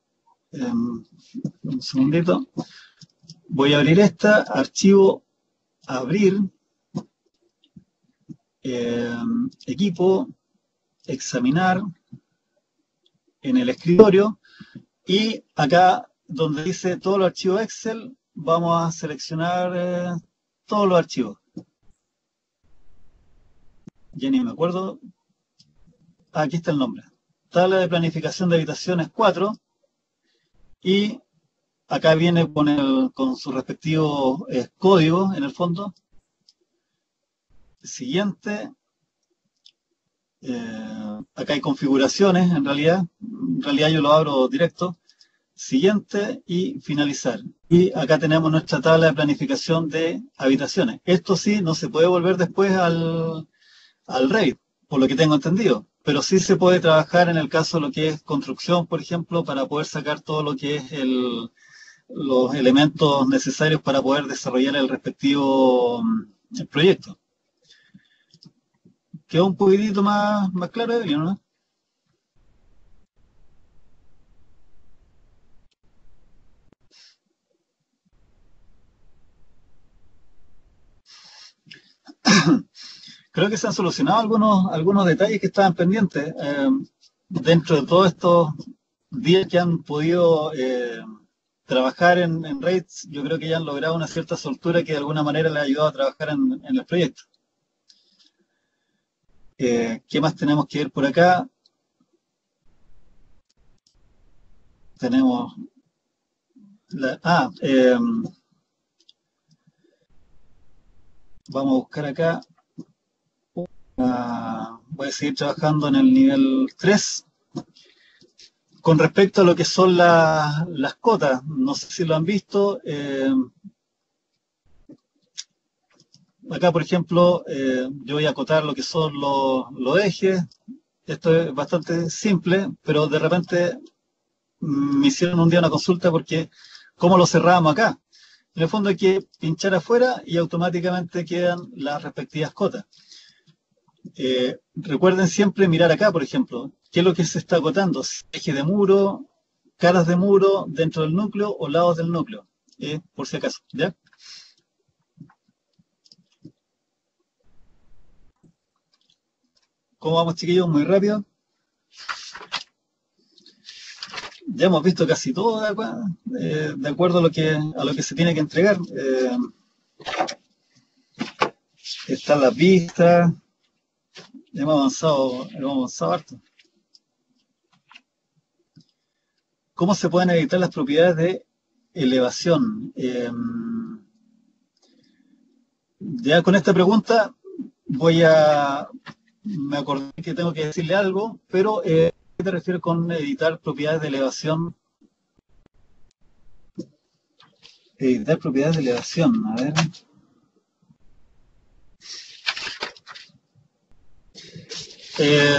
un segundito, voy a abrir esta, archivo, abrir, equipo, examinar, en el escritorio, y acá donde dice todos los archivos Excel, vamos a seleccionar todos los archivos. Ya ni me acuerdo. Aquí está el nombre. Tabla de planificación de habitaciones 4. Y acá viene con su respectivo código en el fondo. Siguiente. Acá hay configuraciones en realidad. En realidad yo lo abro directo. Siguiente y finalizar. Y acá tenemos nuestra tabla de planificación de habitaciones. Esto sí no se puede volver después al Revit, por lo que tengo entendido. Pero sí se puede trabajar en el caso de lo que es construcción, por ejemplo, para poder sacar todo lo que es los elementos necesarios para poder desarrollar el respectivo proyecto. Quedó un poquitito más claro, Evelyn, ¿no? Creo que se han solucionado algunos detalles que estaban pendientes. Dentro de todos estos días que han podido trabajar en RAIDS, yo creo que ya han logrado una cierta soltura que de alguna manera les ha ayudado a trabajar en el proyecto. ¿Qué más tenemos que ver por acá? Tenemos... vamos a buscar acá Voy a seguir trabajando en el nivel 3. Con respecto a lo que son las cotas, no sé si lo han visto. Acá, por ejemplo, yo voy a acotar lo que son los ejes. Esto es bastante simple, pero de repente me hicieron un día una consulta porque ¿cómo lo cerramos acá? En el fondo hay que pinchar afuera y automáticamente quedan las respectivas cotas. Recuerden siempre mirar acá, por ejemplo, qué es lo que se está acotando, si eje de muro, caras de muro dentro del núcleo o lados del núcleo, por si acaso, ¿ya? ¿Cómo vamos, chiquillos? Muy rápido. Ya hemos visto casi todo de acuerdo a lo que se tiene que entregar. Están las vistas. Hemos avanzado harto. ¿Cómo se pueden editar las propiedades de elevación? Ya con esta pregunta me acordé que tengo que decirle algo, pero ¿qué te refieres con editar propiedades de elevación? Editar propiedades de elevación, a ver.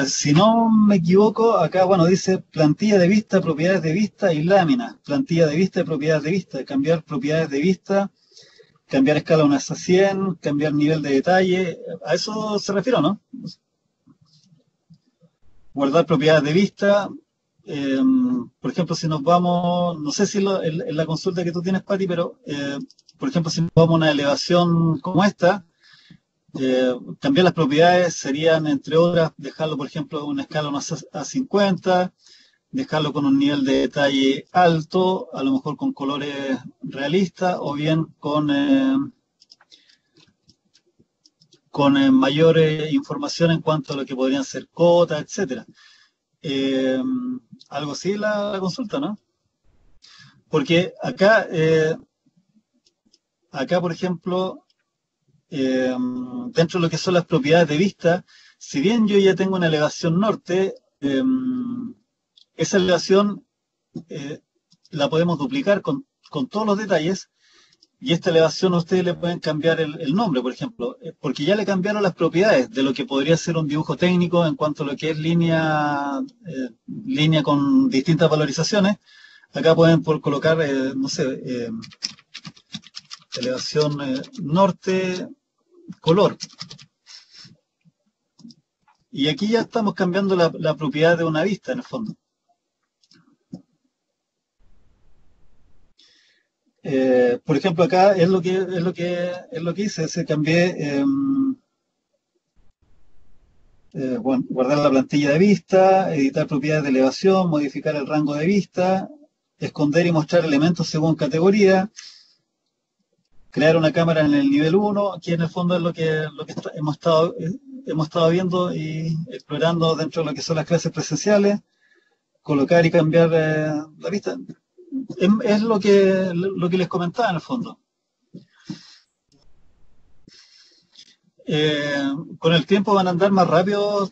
Si no me equivoco, acá, bueno, dice plantilla de vista, propiedades de vista y láminas. Plantilla de vista y propiedades de vista. Cambiar propiedades de vista, cambiar escala 1 a 100, cambiar nivel de detalle. ¿A eso se refiere o no? Guardar propiedades de vista. Por ejemplo, si nos vamos, no sé si en la consulta que tú tienes, Pati, pero por ejemplo, si nos vamos a una elevación como esta, cambiar las propiedades serían, entre otras, dejarlo, por ejemplo, una escala 1 a 50, dejarlo con un nivel de detalle alto, a lo mejor con colores realistas, o bien con mayor información en cuanto a lo que podrían ser cotas, etcétera. Algo así la consulta, ¿no? Porque acá por ejemplo, dentro de lo que son las propiedades de vista, si bien yo ya tengo una elevación norte, esa elevación la podemos duplicar con todos los detalles, y esta elevación ustedes le pueden cambiar el nombre, por ejemplo, porque ya le cambiaron las propiedades de lo que podría ser un dibujo técnico en cuanto a lo que es línea con distintas valorizaciones. Acá pueden colocar, no sé, elevación norte, color. Y aquí ya estamos cambiando la propiedad de una vista, en el fondo. Por ejemplo, acá es lo que hice, se cambié guardar la plantilla de vista, editar propiedades de elevación, modificar el rango de vista, esconder y mostrar elementos según categoría, crear una cámara en el nivel 1, aquí en el fondo es lo que hemos estado viendo y explorando dentro de lo que son las clases presenciales, colocar y cambiar la vista. Es lo que les comentaba en el fondo. Con el tiempo van a andar más rápido,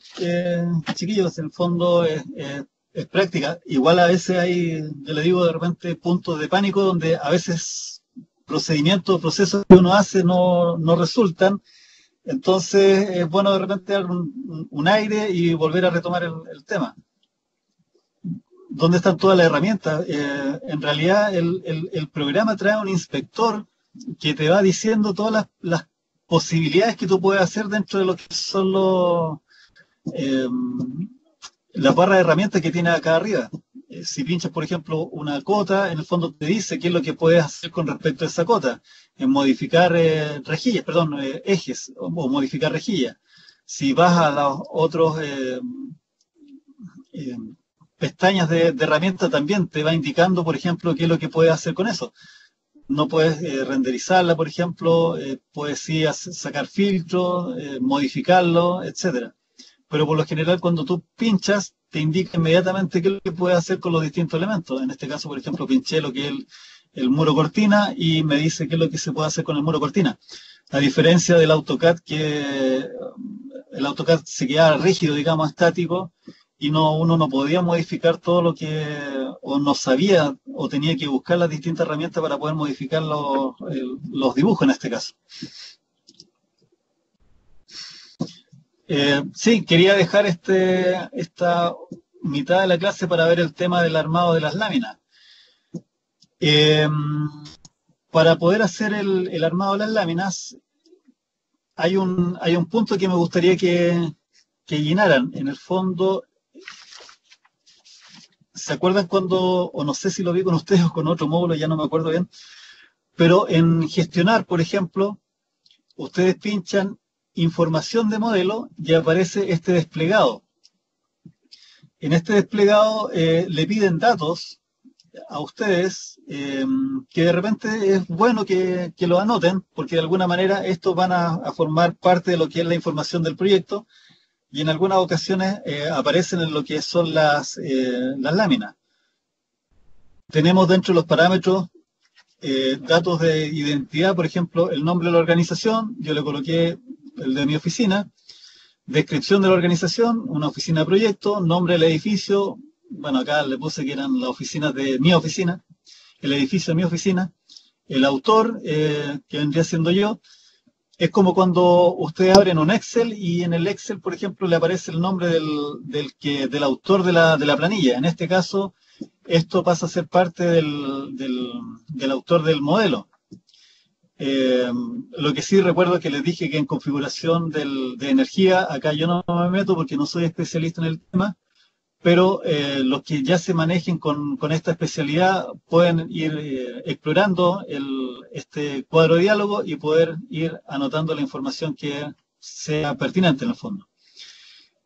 chiquillos, en el fondo es práctica. Igual a veces hay, yo le digo de repente, puntos de pánico donde a veces procedimientos, procesos que uno hace no resultan. Entonces es bueno de repente dar un aire y volver a retomar el tema. ¿Dónde están todas las herramientas? En realidad el programa trae un inspector que te va diciendo todas las posibilidades que tú puedes hacer dentro de lo que son las barras de herramientas que tiene acá arriba. Si pinchas, por ejemplo, una cota, en el fondo te dice qué es lo que puedes hacer con respecto a esa cota. Modificar ejes o modificar rejillas. Si vas a los otros pestañas de herramientas, también te va indicando, por ejemplo, qué es lo que puedes hacer con eso. No puedes renderizarla, por ejemplo, puedes sí sacar filtros, modificarlo, etcétera. Pero por lo general, cuando tú pinchas, te indica inmediatamente qué es lo que puedes hacer con los distintos elementos. En este caso, por ejemplo, pinché lo que es el muro cortina y me dice qué es lo que se puede hacer con el muro cortina. A diferencia del AutoCAD, que el AutoCAD se quedaba rígido, digamos, estático, y uno no podía modificar todo lo que, o no sabía, o tenía que buscar las distintas herramientas para poder modificar los dibujos en este caso. Sí, quería dejar esta mitad de la clase para ver el tema del armado de las láminas. Para poder hacer el armado de las láminas, hay un punto que me gustaría que llenaran. En el fondo, ¿se acuerdan cuando, o no sé si lo vi con ustedes o con otro módulo, ya no me acuerdo bien, pero en gestionar, por ejemplo, ustedes pinchan información de modelo y aparece este desplegado. En este desplegado le piden datos a ustedes que de repente es bueno que lo anoten, porque de alguna manera estos van a formar parte de lo que es la información del proyecto, y en algunas ocasiones aparecen en lo que son las láminas. Tenemos dentro de los parámetros datos de identidad, por ejemplo, el nombre de la organización, yo le coloqué el de mi oficina, descripción de la organización, una oficina de proyecto, nombre del edificio, bueno, acá le puse que eran las oficinas de mi oficina, el edificio de mi oficina, el autor, que vendría siendo yo. Es como cuando ustedes abren un Excel y en el Excel, por ejemplo, le aparece el nombre del autor de la planilla. En este caso, esto pasa a ser parte del autor del modelo. Lo que sí recuerdo que les dije que en configuración de energía, acá yo no me meto porque no soy especialista en el tema, pero los que ya se manejen con esta especialidad pueden ir explorando este cuadro de diálogo y poder ir anotando la información que sea pertinente en el fondo.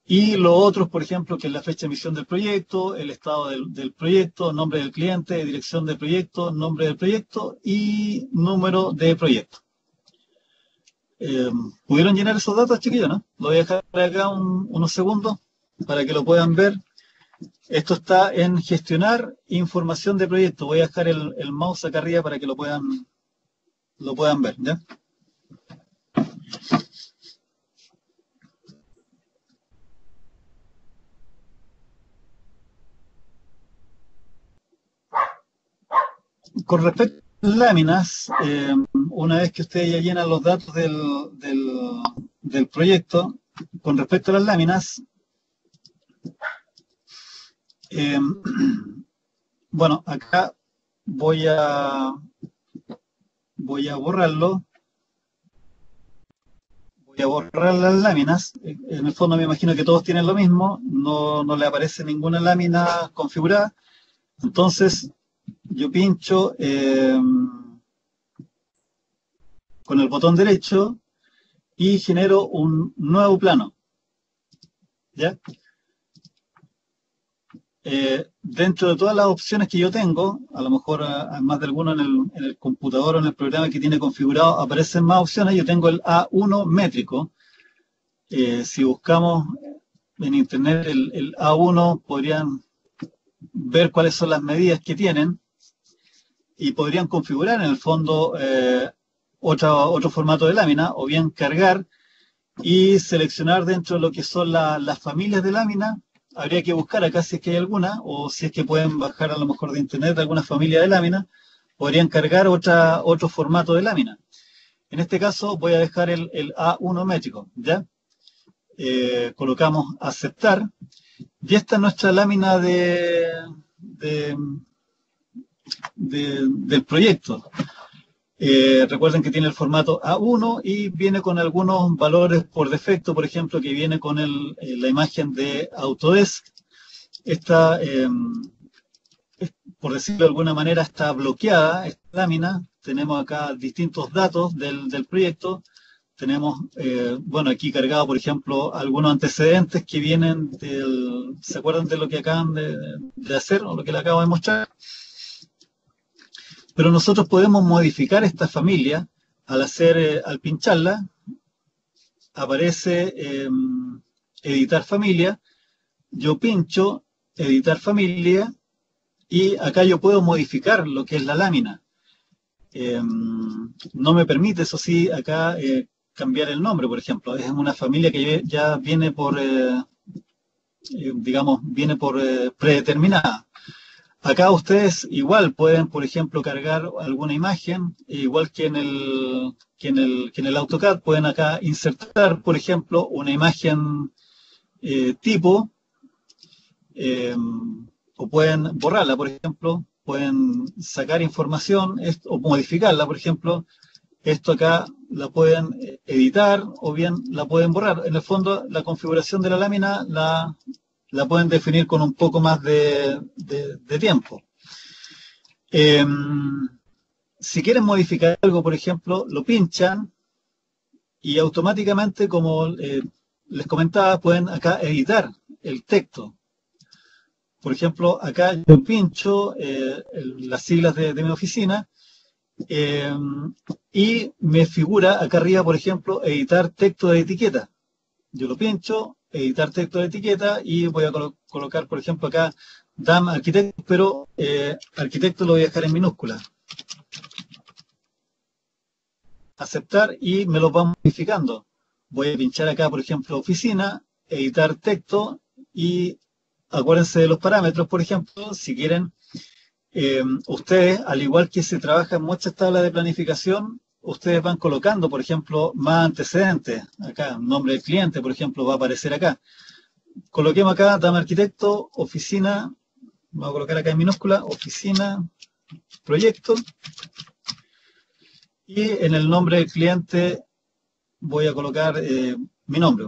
Y los otros, por ejemplo, que es la fecha de emisión del proyecto, el estado del proyecto, nombre del cliente, dirección del proyecto, nombre del proyecto y número de proyecto. ¿Pudieron llenar esos datos, chiquillos, no? Lo voy a dejar acá unos segundos para que lo puedan ver. Esto está en gestionar información de proyecto. Voy a dejar el mouse acá arriba para que lo puedan ver, ¿ya? Con respecto a las láminas, una vez que ustedes ya llenan los datos del proyecto, con respecto a las láminas, bueno, acá voy a borrarlo. Voy a borrar las láminas. En el fondo me imagino que todos tienen lo mismo. No le aparece ninguna lámina configurada. Entonces, yo pincho con el botón derecho y genero un nuevo plano. ¿Ya? Dentro de todas las opciones que yo tengo, a lo mejor hay más de alguno en el computador o en el programa que tiene configurado, aparecen más opciones. Yo tengo el A1 métrico. Si buscamos en internet el A1, podrían ver cuáles son las medidas que tienen y podrían configurar en el fondo otro formato de lámina, o bien cargar y seleccionar dentro de lo que son las familias de lámina. Habría que buscar acá si es que hay alguna, o si es que pueden bajar a lo mejor de internet alguna familia de lámina, podrían cargar otro formato de lámina. En este caso voy a dejar el A1 métrico, ¿ya? Colocamos aceptar, y esta es nuestra lámina del proyecto. Recuerden que tiene el formato A1 y viene con algunos valores por defecto, por ejemplo, que viene con la imagen de Autodesk. Esta, por decirlo de alguna manera, está bloqueada esta lámina. Tenemos acá distintos datos del proyecto. Tenemos, bueno, aquí cargado, por ejemplo, algunos antecedentes que vienen ¿se acuerdan de lo que acaban de hacer o lo que le acabo de mostrar? Pero nosotros podemos modificar esta familia al pincharla, aparece editar familia, yo pincho editar familia y acá yo puedo modificar lo que es la lámina. No me permite, eso sí, acá cambiar el nombre, por ejemplo. Es una familia que ya viene por, digamos, viene por predeterminada. Acá ustedes igual pueden, por ejemplo, cargar alguna imagen, igual que en el AutoCAD, pueden acá insertar, por ejemplo, una imagen tipo, eh, o pueden borrarla, por ejemplo, pueden sacar información o modificarla, por ejemplo. Esto acá la pueden editar o bien la pueden borrar. En el fondo, la configuración de la lámina la pueden definir con un poco más de tiempo. Si quieren modificar algo, por ejemplo, lo pinchan y automáticamente, como les comentaba, pueden acá editar el texto. Por ejemplo, acá yo pincho las siglas de mi oficina y me figura acá arriba, por ejemplo, editar texto de etiqueta. Yo lo pincho, editar texto de etiqueta y voy a colocar, por ejemplo, acá DAM arquitecto, pero arquitecto lo voy a dejar en minúscula. Aceptar y me lo va modificando. Voy a pinchar acá, por ejemplo, oficina, editar texto y acuérdense de los parámetros, por ejemplo, si quieren, ustedes, al igual que se trabaja en muchas tablas de planificación, ustedes van colocando, por ejemplo, más antecedentes. Acá, nombre del cliente, por ejemplo, va a aparecer acá. Coloquemos acá, dame arquitecto, oficina, vamos a colocar acá en minúscula, oficina, proyecto. Y en el nombre del cliente voy a colocar mi nombre.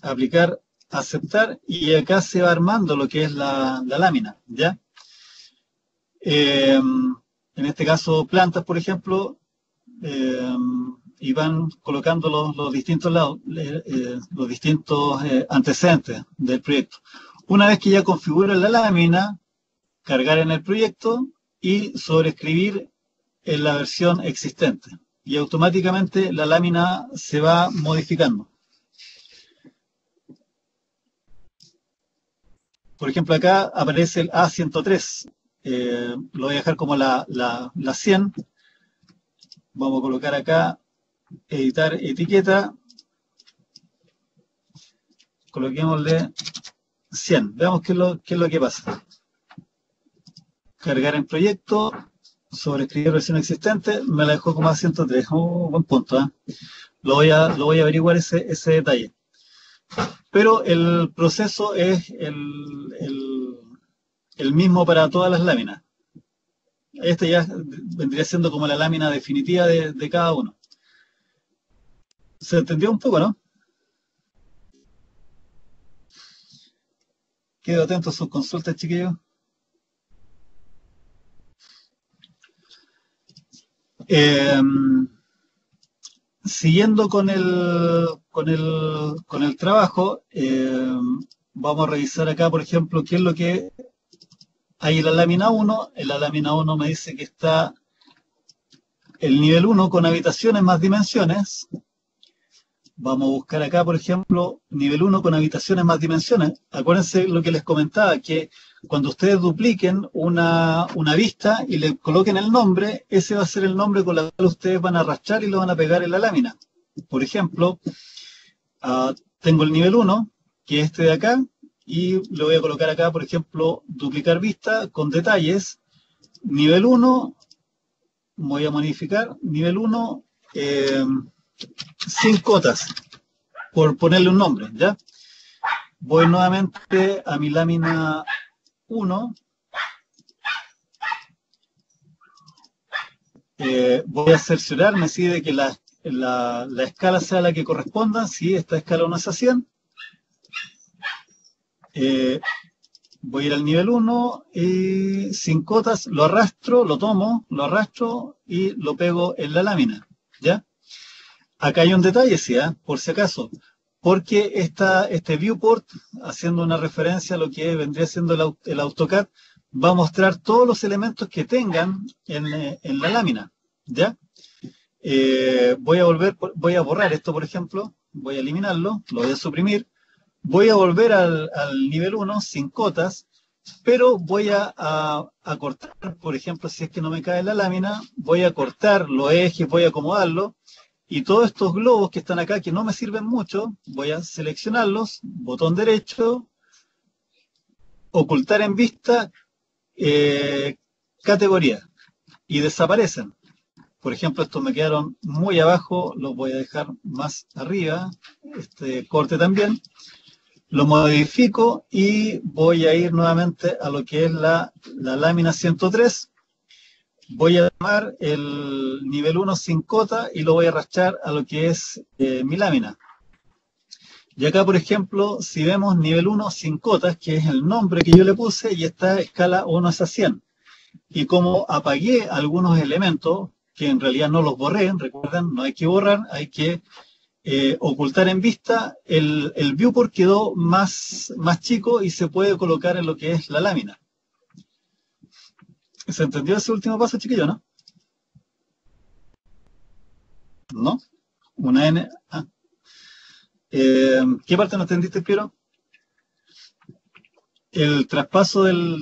Aplicar, aceptar, y acá se va armando lo que es la lámina, ¿ya? En este caso, plantas, por ejemplo, y van colocando los distintos lados, los distintos antecedentes del proyecto. Una vez que ya configuran la lámina, cargar en el proyecto y sobreescribir en la versión existente. Y automáticamente la lámina se va modificando. Por ejemplo, acá aparece el A103. Lo voy a dejar como la 100. Vamos a colocar acá, editar etiqueta. Coloquémosle 100. Veamos qué es lo que pasa. Cargar en proyecto, sobreescribir versión existente, me la dejó como A103. Buen punto, ¿eh? Lo voy a averiguar ese detalle. Pero el proceso es el mismo para todas las láminas. Este ya vendría siendo como la lámina definitiva de cada uno. ¿Se entendió un poco, no? Quedo atento a sus consultas, chiquillos. Siguiendo con el trabajo, vamos a revisar acá, por ejemplo, qué es lo que hay en la lámina 1. En la lámina 1 me dice que está el nivel 1 con habitaciones más dimensiones. Vamos a buscar acá, por ejemplo, nivel 1 con habitaciones más dimensiones. Acuérdense lo que les comentaba, que cuando ustedes dupliquen una vista y le coloquen el nombre, ese va a ser el nombre con el cual ustedes van a arrastrar y lo van a pegar en la lámina. Por ejemplo, tengo el nivel 1, que es este de acá, y le voy a colocar acá, por ejemplo, duplicar vista con detalles. Nivel 1, voy a modificar, nivel 1, sin cotas, por ponerle un nombre, ¿ya? Voy nuevamente a mi lámina 1. Voy a cerciorarme ¿sí? de que la escala sea la que corresponda. Si esta escala no es a 100, voy a ir al nivel 1 y sin cotas lo arrastro, lo tomo, lo arrastro y lo pego en la lámina, ¿ya? Acá hay un detalle, sí, por si acaso, porque este viewport, haciendo una referencia a lo que vendría siendo el AutoCAD, va a mostrar todos los elementos que tengan en la lámina, ¿ya? Voy a borrar esto, por ejemplo, voy a eliminarlo, lo voy a suprimir, voy a volver al nivel 1 sin cotas, pero voy a cortar, por ejemplo, si es que no me cae la lámina, voy a cortar los ejes, voy a acomodarlo, y todos estos globos que están acá, que no me sirven mucho, voy a seleccionarlos, botón derecho, ocultar en vista, categoría, y desaparecen. Por ejemplo, estos me quedaron muy abajo, los voy a dejar más arriba, este corte también. Lo modifico y voy a ir nuevamente a lo que es la lámina 103. Voy a tomar el nivel 1 sin cota y lo voy a arrastrar a lo que es mi lámina. Y acá, por ejemplo, si vemos nivel 1 sin cotas, que es el nombre que yo le puse, y está escala 1 es a 100. Y como apagué algunos elementos, que en realidad no los borré, recuerden, no hay que borrar, hay que ocultar en vista, el viewport quedó más chico y se puede colocar en lo que es la lámina. ¿Se entendió ese último paso, chiquillo, no? ¿No? Una N. Ah. ¿Qué parte no entendiste, Piero? ¿El traspaso del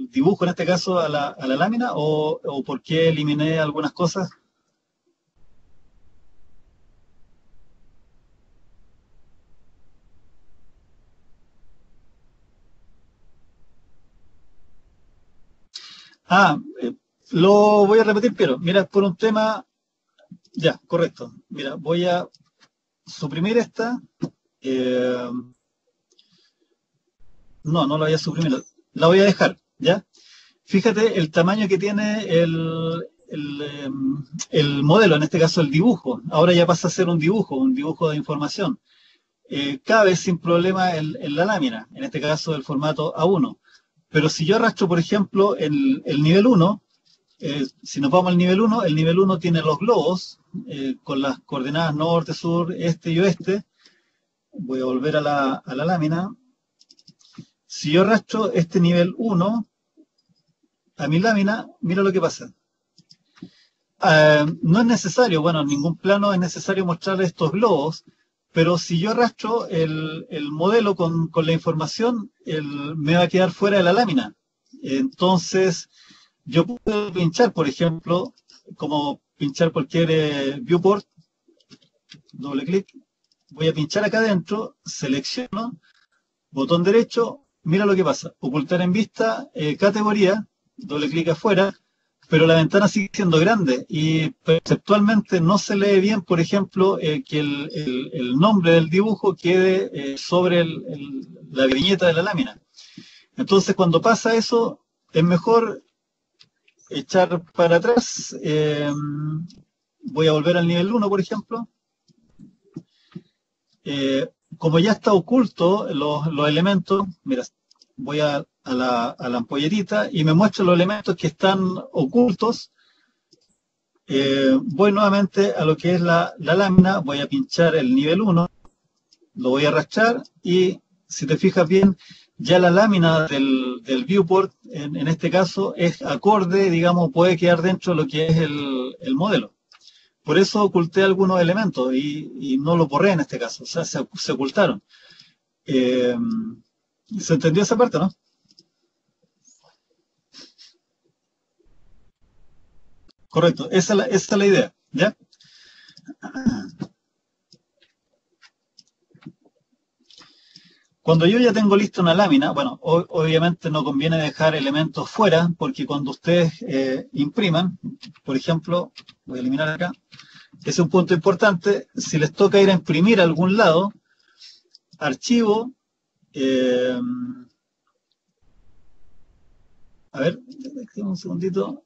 dibujo, en este caso, a la lámina? ¿O por qué eliminé algunas cosas? Lo voy a repetir, Piero. Mira, por un tema... Ya, correcto. Mira, voy a suprimir esta. No la voy a suprimir. La voy a dejar, ¿ya? Fíjate el tamaño que tiene el modelo, en este caso el dibujo. Ahora ya pasa a ser un dibujo de información. Cabe sin problema en la lámina, en este caso el formato A1. Pero si yo arrastro, por ejemplo, el nivel 1, si nos vamos al nivel 1, el nivel 1 tiene los globos con las coordenadas norte, sur, este y oeste. Voy a volver a la lámina. Si yo arrastro este nivel 1 a mi lámina, mira lo que pasa. No es necesario, bueno, en ningún plano es necesario mostrar estos globos, pero si yo arrastro el modelo con la información, me va a quedar fuera de la lámina. Entonces, yo puedo pinchar, por ejemplo, como pinchar cualquier viewport, doble clic, voy a pinchar acá adentro, selecciono, botón derecho, mira lo que pasa, ocultar en vista, categoría, doble clic afuera, pero la ventana sigue siendo grande y perceptualmente no se lee bien, por ejemplo, que el nombre del dibujo quede sobre la viñeta de la lámina. Entonces, cuando pasa eso, es mejor echar para atrás. Voy a volver al nivel 1, por ejemplo. Como ya está oculto los elementos, mira, voy a la ampolletita y me muestra los elementos que están ocultos. Voy nuevamente a lo que es la lámina, voy a pinchar el nivel 1, lo voy a arrastrar y si te fijas bien, ya la lámina del viewport, en este caso, es acorde, digamos, puede quedar dentro de lo que es el modelo. Por eso oculté algunos elementos y no lo borré en este caso, o sea, se ocultaron. ¿Se entendió esa parte, no? Correcto, esa es la idea, ¿ya? Cuando yo ya tengo lista una lámina, bueno, obviamente no conviene dejar elementos fuera, porque cuando ustedes impriman, por ejemplo, voy a eliminar acá, ese es un punto importante, si les toca ir a imprimir a algún lado, archivo, a ver, un segundito,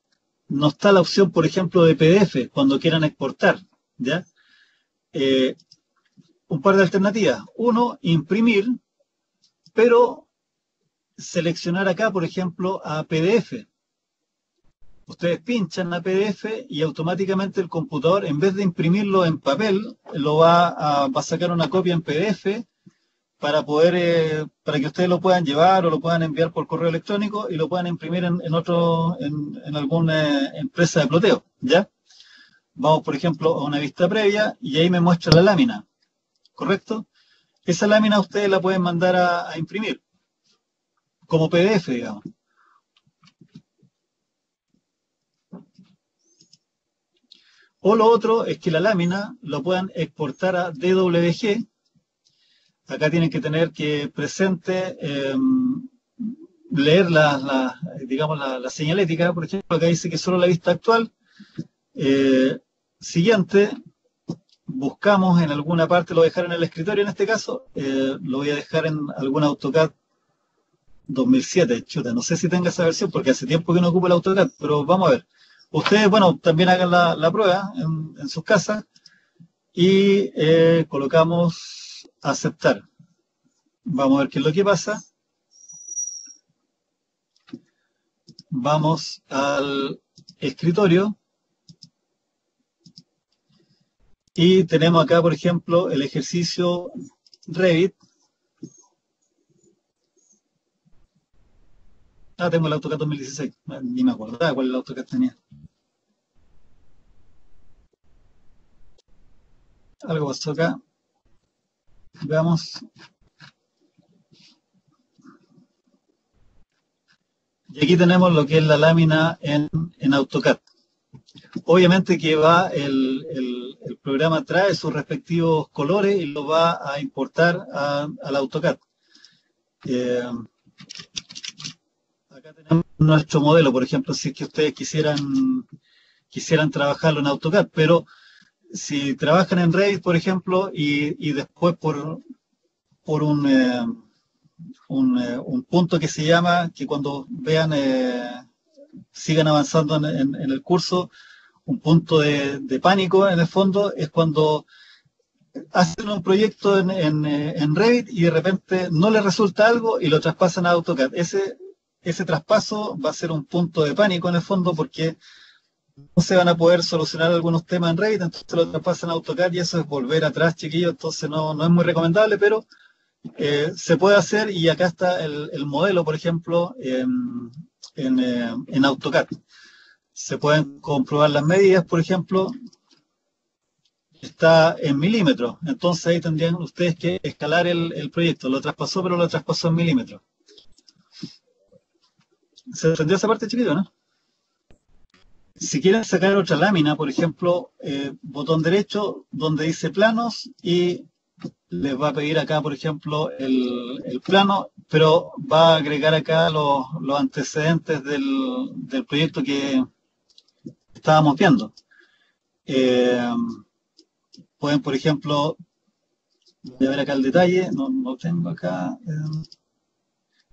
no está la opción, por ejemplo, de PDF, cuando quieran exportar, ¿ya? Un par de alternativas. Uno, imprimir, pero seleccionar acá, por ejemplo, a PDF. Ustedes pinchan a PDF y automáticamente el computador, en vez de imprimirlo en papel, lo va a sacar una copia en PDF para poder, para que ustedes lo puedan llevar o lo puedan enviar por correo electrónico y lo puedan imprimir en alguna empresa de ploteo, ¿ya? Vamos, por ejemplo, a una vista previa y ahí me muestra la lámina, ¿correcto? Esa lámina ustedes la pueden mandar a imprimir como PDF, digamos. O lo otro es que la lámina lo puedan exportar a DWG. Acá tienen que tener que presente, leer digamos, la señalética. Por ejemplo, acá dice que solo la vista actual. Siguiente, buscamos en alguna parte, lo voy a dejar en el escritorio en este caso, lo voy a dejar en algún AutoCAD 2007, chuta, no sé si tenga esa versión porque hace tiempo que no ocupo el AutoCAD, pero vamos a ver. Ustedes, bueno, también hagan la prueba en sus casas y colocamos aceptar. Vamos a ver qué es lo que pasa. Vamos al escritorio y tenemos acá, por ejemplo, el ejercicio Revit. Ah, tengo el AutoCAD 2016. Ni me acordaba cuál es el AutoCAD tenía. Algo pasó acá. Veamos. Y aquí tenemos lo que es la lámina en AutoCAD. Obviamente que va el programa trae sus respectivos colores y lo va a importar al AutoCAD. Acá tenemos nuestro modelo, por ejemplo, si es que ustedes quisieran trabajarlo en AutoCAD, pero si trabajan en Revit, por ejemplo, y después por un punto que se llama, que cuando vean, sigan avanzando en el curso, un punto de pánico en el fondo es cuando hacen un proyecto en Revit y de repente no les resulta algo y lo traspasan a AutoCAD. Ese traspaso va a ser un punto de pánico en el fondo porque no se van a poder solucionar algunos temas en Revit, entonces lo traspasan a AutoCAD y eso es volver atrás, chiquillos, entonces no es muy recomendable, pero se puede hacer y acá está el modelo, por ejemplo, en AutoCAD. Se pueden comprobar las medidas, por ejemplo, está en milímetros, entonces ahí tendrían ustedes que escalar el proyecto. Lo traspasó, pero lo traspasó en milímetros. ¿Se entendió esa parte, chiquillo, no? Si quieren sacar otra lámina, por ejemplo, botón derecho donde dice planos y les va a pedir acá, por ejemplo, el plano, pero va a agregar acá los antecedentes del proyecto que estábamos viendo. Pueden, por ejemplo, voy a ver acá el detalle, no tengo acá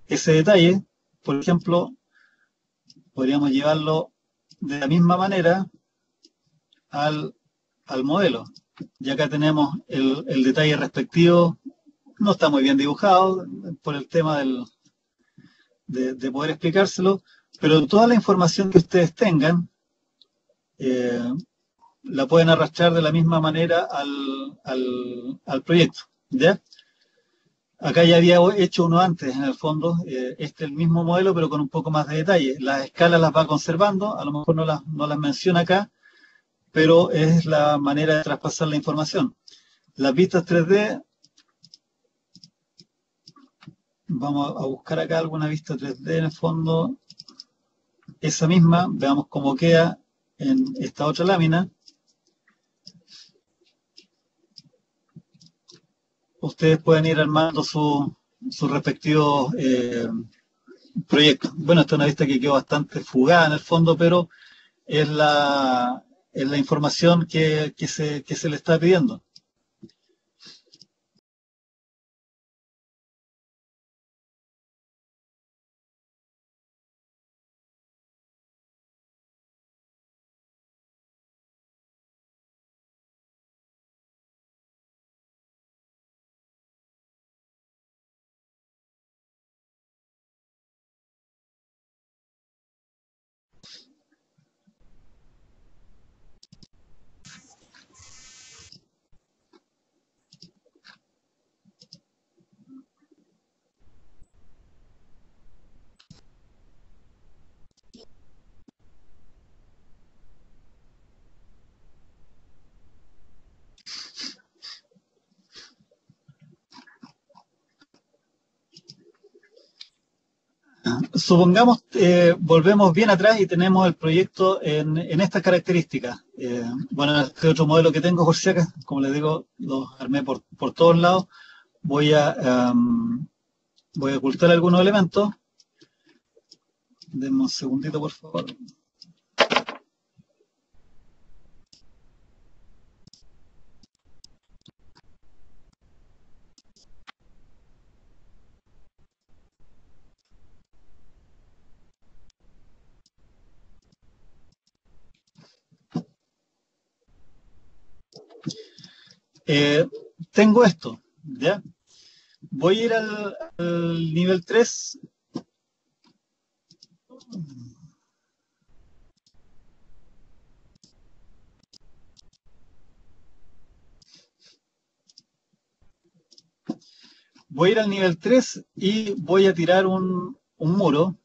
ese detalle, por ejemplo, podríamos llevarlo de la misma manera al modelo. Y acá tenemos el detalle respectivo. No está muy bien dibujado por el tema de poder explicárselo, pero toda la información que ustedes tengan eh, la pueden arrastrar de la misma manera al proyecto. ¿Ya? Acá ya había hecho uno antes, en el fondo, este es el mismo modelo, pero con un poco más de detalle. Las escalas las va conservando, a lo mejor no las menciona acá, pero es la manera de traspasar la información. Las vistas 3D, vamos a buscar acá alguna vista 3D en el fondo, esa misma, veamos cómo queda en esta otra lámina. Ustedes pueden ir armando sus respectivos proyectos. Bueno, esta es una vista que quedó bastante fugada en el fondo, pero es la información que se le está pidiendo. supongamos, volvemos bien atrás y tenemos el proyecto en estas características. Bueno, este otro modelo que tengo, por si acaso, como les digo, los armé por todos lados. Voy a ocultar algunos elementos. Denme un segundito, por favor. Tengo esto, ¿ya? Voy a ir al nivel 3. Voy a ir al nivel 3 y voy a tirar un muro,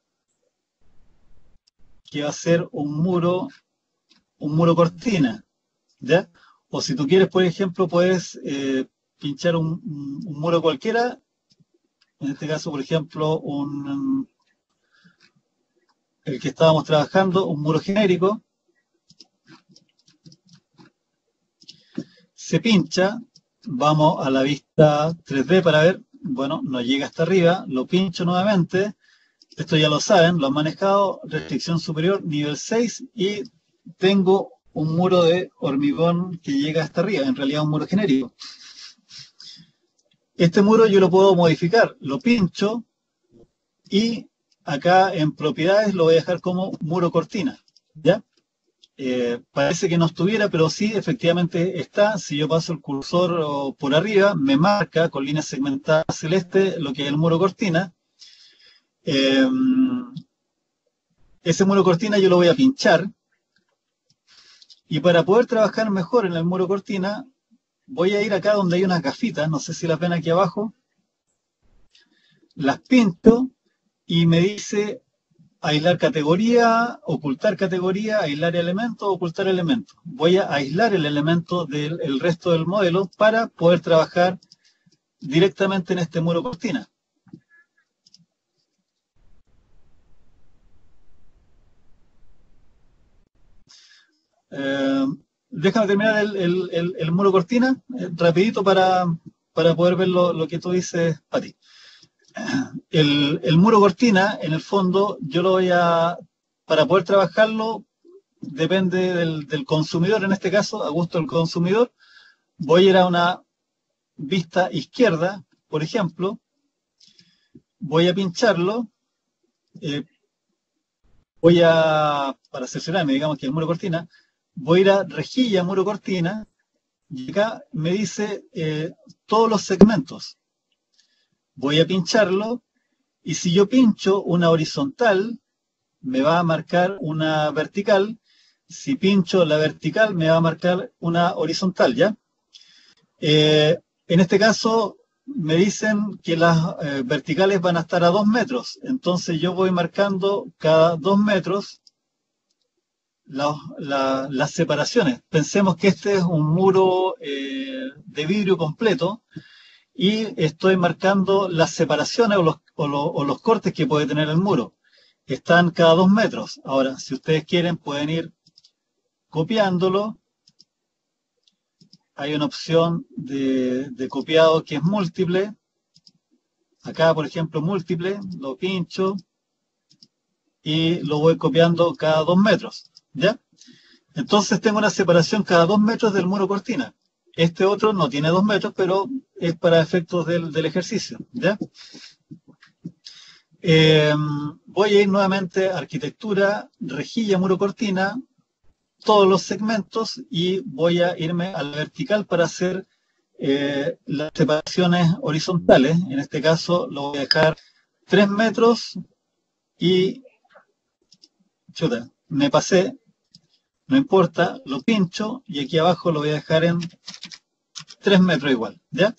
que va a ser un muro cortina, ¿ya? O si tú quieres, por ejemplo, puedes pinchar un muro cualquiera. En este caso, por ejemplo, el que estábamos trabajando, un muro genérico. Se pincha, vamos a la vista 3D para ver, bueno, no llega hasta arriba, lo pincho nuevamente. Esto ya lo saben, lo han manejado, restricción superior, nivel 6, y tengo un muro de hormigón que llega hasta arriba, en realidad un muro genérico. Este muro yo lo puedo modificar, lo pincho y acá en propiedades lo voy a dejar como muro cortina, ¿ya? Parece que no estuviera, pero sí, efectivamente está. Si yo paso el cursor por arriba, me marca con líneas segmentadas celeste lo que es el muro cortina. Ese muro cortina yo lo voy a pinchar. Y para poder trabajar mejor en el muro cortina, voy a ir acá donde hay unas gafitas, no sé si las ven aquí abajo. Las pinto y me dice aislar categoría, aislar elemento, ocultar elemento. Voy a aislar el elemento del resto del modelo para poder trabajar directamente en este muro cortina. Déjame terminar el muro cortina rapidito para poder ver lo que tú dices, Pati. El muro cortina, en el fondo, yo lo voy a, para poder trabajarlo, depende del consumidor, en este caso, a gusto del consumidor. Voy a ir a una vista izquierda, por ejemplo, voy a pincharlo, para seleccionarme, digamos que el muro cortina, voy a ir a rejilla muro cortina, y acá me dice todos los segmentos. Voy a pincharlo, y si yo pincho una horizontal, me va a marcar una vertical. Si pincho la vertical, me va a marcar una horizontal, ¿ya? En este caso, me dicen que las verticales van a estar a 2 metros. Entonces, yo voy marcando cada 2 metros las separaciones. Pensemos que este es un muro de vidrio completo y estoy marcando las separaciones o los cortes que puede tener el muro. Están cada 2 metros. Ahora, si ustedes quieren, pueden ir copiándolo. Hay una opción de copiado que es múltiple. Acá, por ejemplo, múltiple, lo pincho y lo voy copiando cada 2 metros, ¿ya? Entonces tengo una separación cada 2 metros del muro cortina. Este otro no tiene 2 metros, pero es para efectos del ejercicio, ¿ya? Voy a ir nuevamente a arquitectura, rejilla, muro cortina, todos los segmentos y voy a irme a la vertical para hacer las separaciones horizontales. En este caso lo voy a dejar 3 metros y chuta, me pasé, no importa, lo pincho y aquí abajo lo voy a dejar en 3 metros igual, ¿ya?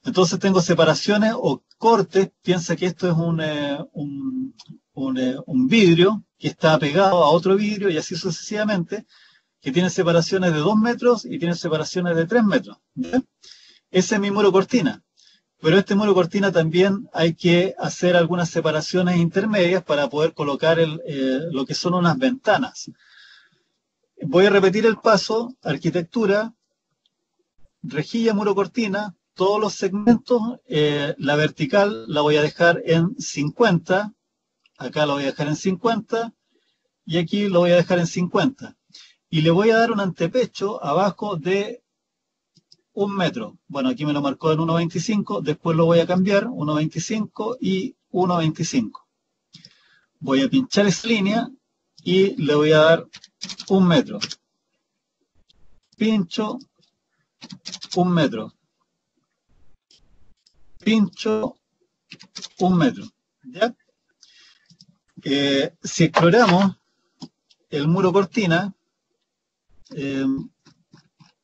Entonces tengo separaciones o cortes. Piensa que esto es un vidrio que está pegado a otro vidrio y así sucesivamente, que tiene separaciones de 2 metros y tiene separaciones de 3 metros, ¿ya? Ese es mi muro cortina. Pero este muro cortina también hay que hacer algunas separaciones intermedias para poder colocar lo que son unas ventanas. Voy a repetir el paso: arquitectura, rejilla, muro cortina, todos los segmentos, la vertical la voy a dejar en 50, acá lo voy a dejar en 50 y aquí lo voy a dejar en 50. Y le voy a dar un antepecho abajo de 1 metro. Bueno, aquí me lo marcó en 1,25, después lo voy a cambiar, 1,25 y 1,25. Voy a pinchar esa línea y le voy a dar 1 metro. Pincho, 1 metro. Pincho, 1 metro. ¿Ya? Si exploramos el muro cortina,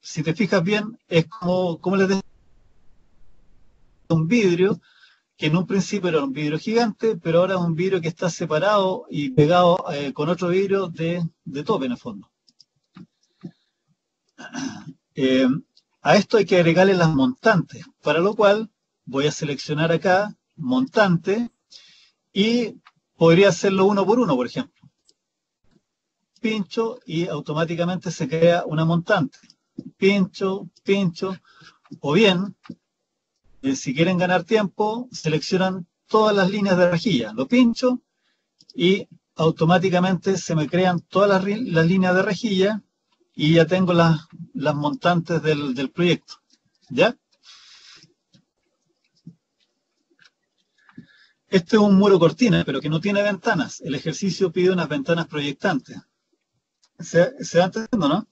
si te fijas bien, es como les decía, un vidrio, que en un principio era un vidrio gigante, pero ahora es un vidrio que está separado y pegado con otro vidrio de tope en el fondo. A esto hay que agregarle las montantes, para lo cual voy a seleccionar acá montante y podría hacerlo uno por uno, por ejemplo. Pincho y automáticamente se crea una montante. Pincho, pincho, o bien, si quieren ganar tiempo, seleccionan todas las líneas de rejilla, lo pincho y automáticamente se me crean todas las líneas de rejilla y ya tengo las montantes del proyecto. ¿Ya? Este es un muro cortina, pero que no tiene ventanas. El ejercicio pide unas ventanas proyectantes. ¿Se va entendiendo, no?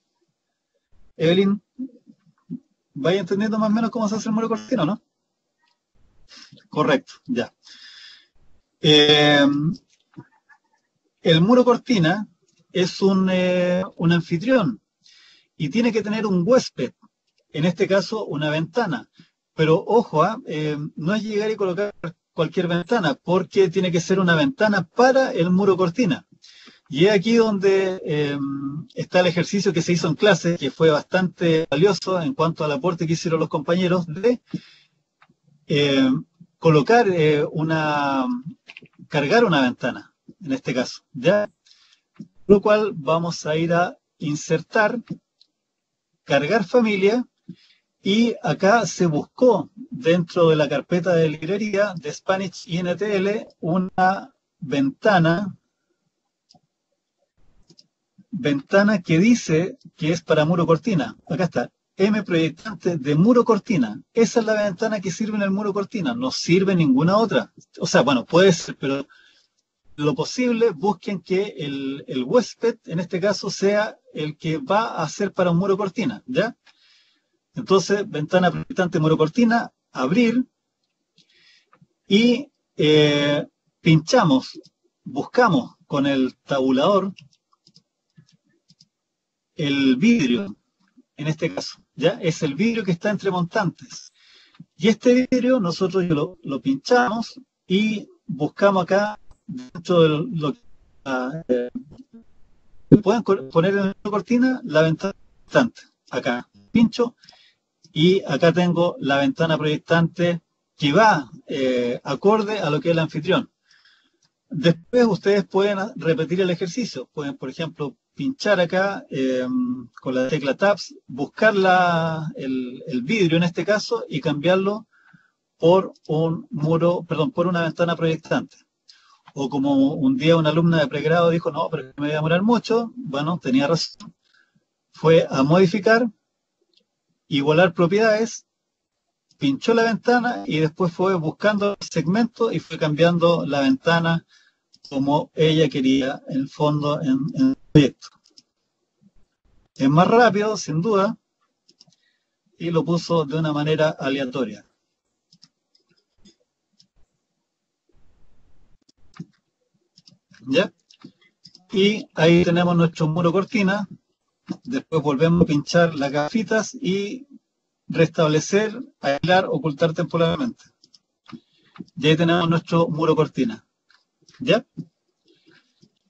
Evelyn, ¿vaya entendiendo más o menos cómo se hace el muro cortina, no? Correcto, ya. El muro cortina es un anfitrión y tiene que tener un huésped, en este caso una ventana. Pero ojo, no es llegar y colocar cualquier ventana, porque tiene que ser una ventana para el muro cortina. Y es aquí donde está el ejercicio que se hizo en clase, que fue bastante valioso en cuanto al aporte que hicieron los compañeros de colocar cargar una ventana, en este caso, ¿ya? Lo cual vamos a ir a insertar, cargar familia, y acá se buscó dentro de la carpeta de librería de Spanish INTL una ventana que dice que es para muro cortina. Acá está, M proyectante de muro cortina. Esa es la ventana que sirve en el muro cortina, no sirve ninguna otra. O sea, bueno, puede ser, pero lo posible, busquen que el huésped, en este caso, sea el que va a hacer para un muro cortina, ¿ya? Entonces, ventana proyectante muro cortina, abrir, y pinchamos, buscamos con el tabulador el vidrio, en este caso, ¿ya? Es el vidrio que está entre montantes. Y este vidrio nosotros lo pinchamos y buscamos acá, dentro de lo que pueden poner en la cortina, la ventana proyectante. Acá pincho y acá tengo la ventana proyectante que va acorde a lo que es el anfitrión. Después ustedes pueden repetir el ejercicio. Pueden, por ejemplo, pinchar acá con la tecla Tabs, buscar el vidrio en este caso y cambiarlo por por una ventana proyectante. O como un día una alumna de pregrado dijo, no, pero me voy a demorar mucho. Bueno, tenía razón. Fue a modificar, igualar propiedades, pinchó la ventana y después fue buscando el segmento y fue cambiando la ventana como ella quería, en el fondo, en el proyecto. Es más rápido, sin duda, y lo puso de una manera aleatoria. ¿Ya? Y ahí tenemos nuestro muro cortina. Después volvemos a pinchar las gafitas y restablecer, aislar, ocultar temporalmente. Y ahí tenemos nuestro muro cortina. ¿Ya?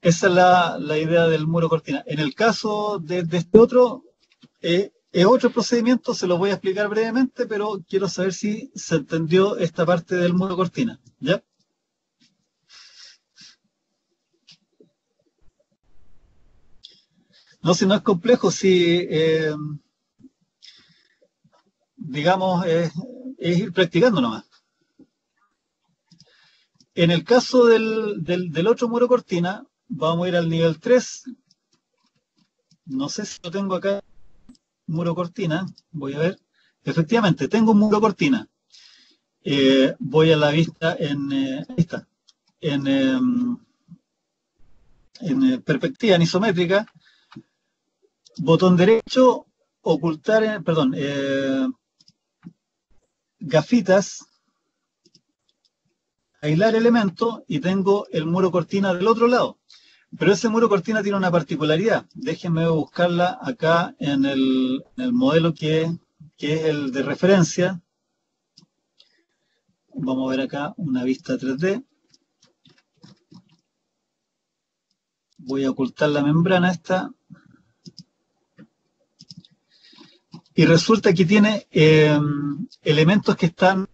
Esa es la idea del muro cortina. En el caso de este otro, Es otro procedimiento, se lo voy a explicar brevemente, pero quiero saber si se entendió esta parte del muro cortina, ¿ya? No, si no es complejo, si, digamos, es ir practicando nomás. En el caso del otro muro cortina, vamos a ir al nivel 3. No sé si lo tengo acá, muro cortina, voy a ver. Efectivamente, tengo un muro cortina. Voy a la vista ahí está, en perspectiva en isométrica, botón derecho, ocultar, perdón, gafitas, aislar elemento y tengo el muro cortina del otro lado. Pero ese muro cortina tiene una particularidad. Déjenme buscarla acá en el modelo que es el de referencia. Vamos a ver acá una vista 3D. Voy a ocultar la membrana esta. Y resulta que tiene elementos que están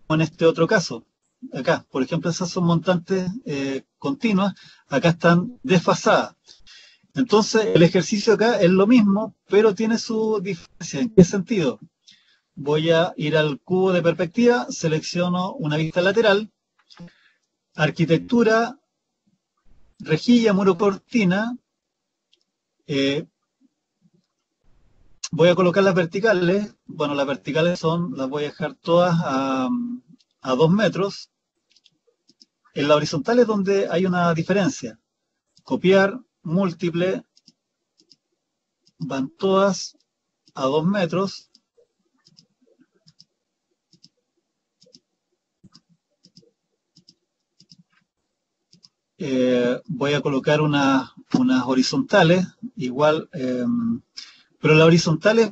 en este otro caso. Acá, por ejemplo, esas son montantes continuas. Acá están desfasadas. Entonces, el ejercicio acá es lo mismo, pero tiene su diferencia. ¿En qué sentido? Voy a ir al cubo de perspectiva, selecciono una vista lateral, arquitectura, rejilla, muro cortina, voy a colocar las verticales. Bueno, las verticales las voy a dejar todas a 2 metros. En la horizontal es donde hay una diferencia. Copiar, múltiple, van todas a 2 metros. Voy a colocar unas horizontales, igual, pero las horizontales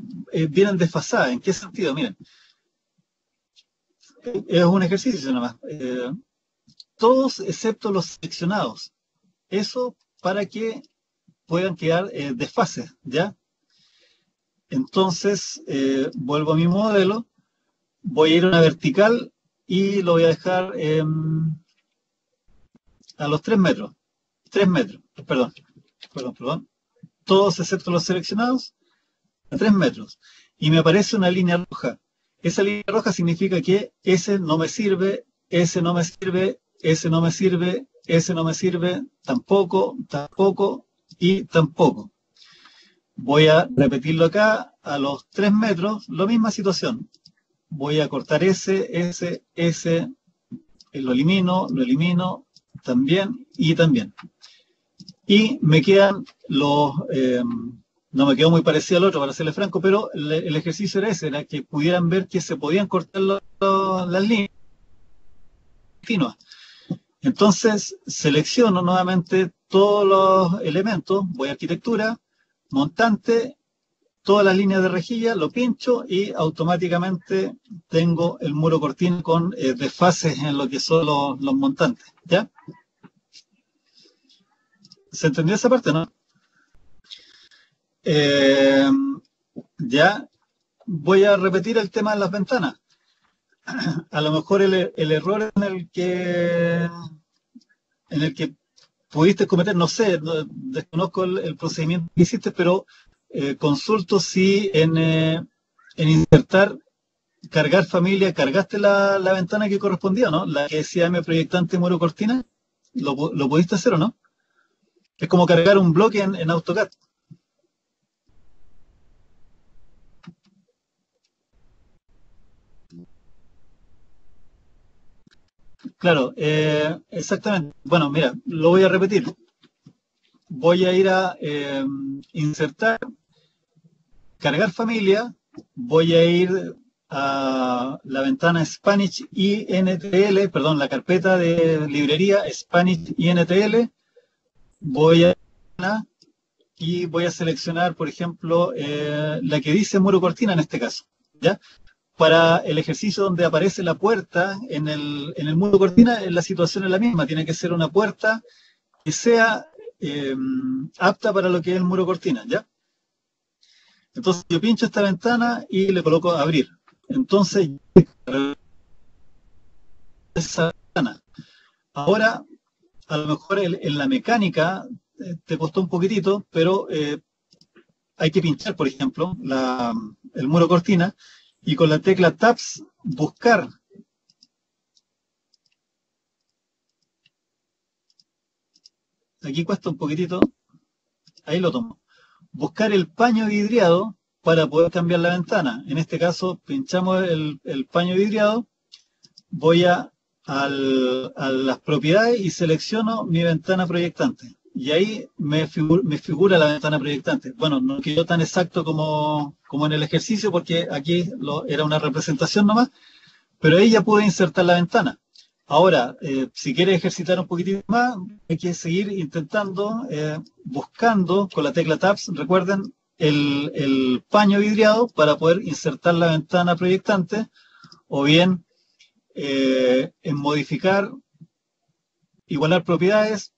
vienen desfasadas. ¿En qué sentido? Miren, es un ejercicio nomás. Todos excepto los seleccionados. Eso para que puedan quedar desfases, ¿ya? Entonces, vuelvo a mi modelo, voy a ir a una vertical y lo voy a dejar a los 3 metros. 3 metros, perdón. Todos excepto los seleccionados, a 3 metros. Y me aparece una línea roja. Esa línea roja significa que ese no me sirve, ese no me sirve, ese no me sirve, ese no me sirve, tampoco, tampoco y tampoco. Voy a repetirlo acá a los 3 metros, la misma situación. Voy a cortar ese, lo elimino, también y también. Y me quedan no me quedó muy parecido al otro, para serle franco, pero el ejercicio era ese, era que pudieran ver que se podían cortar las líneas continuas. Entonces, selecciono nuevamente todos los elementos, voy a arquitectura, montante, todas las líneas de rejilla, lo pincho y automáticamente tengo el muro cortina con desfases en lo que son los montantes, ¿ya? ¿Se entendió esa parte, no? Ya voy a repetir el tema de las ventanas. A lo mejor el error en el que pudiste cometer, no sé, desconozco el procedimiento que hiciste, pero consulto si en insertar, cargar familia, cargaste la ventana que correspondía, ¿no? La que decía M proyectante muro cortina, ¿lo pudiste hacer o no? Es como cargar un bloque en AutoCAD. Claro, exactamente. Bueno, mira, lo voy a repetir. Voy a ir a insertar, cargar familia, voy a ir a la ventana Spanish INTL, perdón, la carpeta de librería Spanish INTL, voy a y voy a seleccionar, por ejemplo, la que dice muro cortina en este caso, ¿ya? Para el ejercicio donde aparece la puerta en el muro cortina, la situación es la misma, tiene que ser una puerta que sea apta para lo que es el muro cortina, ¿ya? Entonces yo pincho esta ventana y le coloco abrir. Entonces, esa ventana. Ahora, a lo mejor en la mecánica te costó un poquitito, pero hay que pinchar, por ejemplo, el muro cortina y con la tecla Tabs buscar. Aquí cuesta un poquitito, ahí lo tomo. Buscar el paño vidriado para poder cambiar la ventana. En este caso, pinchamos el paño vidriado, voy a las propiedades y selecciono mi ventana proyectante. Y ahí me figura la ventana proyectante. Bueno, no quedó tan exacto como en el ejercicio porque aquí era una representación nomás, pero ahí ya pude insertar la ventana. Ahora, si quieres ejercitar un poquitito más, hay que seguir intentando, buscando con la tecla Tabs, recuerden, el paño vidriado para poder insertar la ventana proyectante, o bien en modificar, igualar propiedades,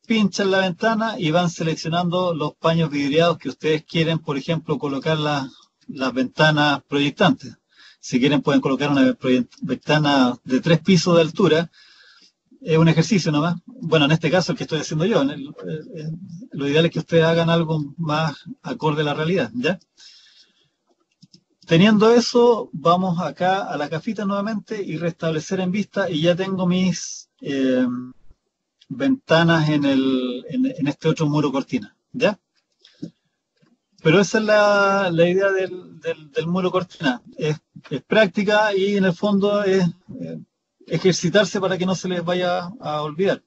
pinchan la ventana y van seleccionando los paños vidriados que ustedes quieren, por ejemplo, colocar las ventanas proyectantes. Si quieren pueden colocar una ventana de 3 pisos de altura. Es un ejercicio nomás. Bueno, en este caso el que estoy haciendo yo. Lo ideal es que ustedes hagan algo más acorde a la realidad, ¿ya? Teniendo eso, vamos acá a la cafita nuevamente y restablecer en vista y ya tengo mis ventanas en este otro muro cortina, ¿ya? Pero esa es la idea del muro cortina. Es práctica y en el fondo es ejercitarse para que no se les vaya a olvidar.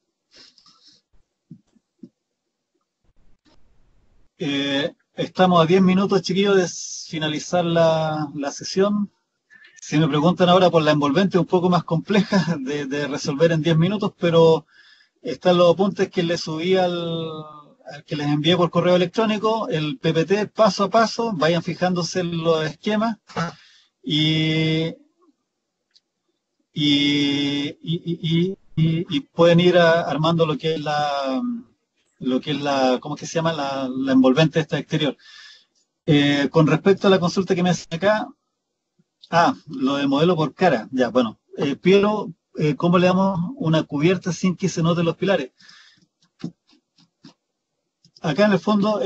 Estamos a 10 minutos, chiquillos, de finalizar la sesión. Si me preguntan ahora por la envolvente, un poco más compleja de resolver en 10 minutos, pero están los apuntes que les subí al que les envié por correo electrónico, el PPT paso a paso, vayan fijándose en los esquemas y pueden ir armando lo que es ¿cómo es que se llama? La envolvente esta exterior. Con respecto a la consulta que me hacen acá, lo del modelo por cara, ya, bueno, pero ¿cómo le damos una cubierta sin que se noten los pilares? Acá en el fondo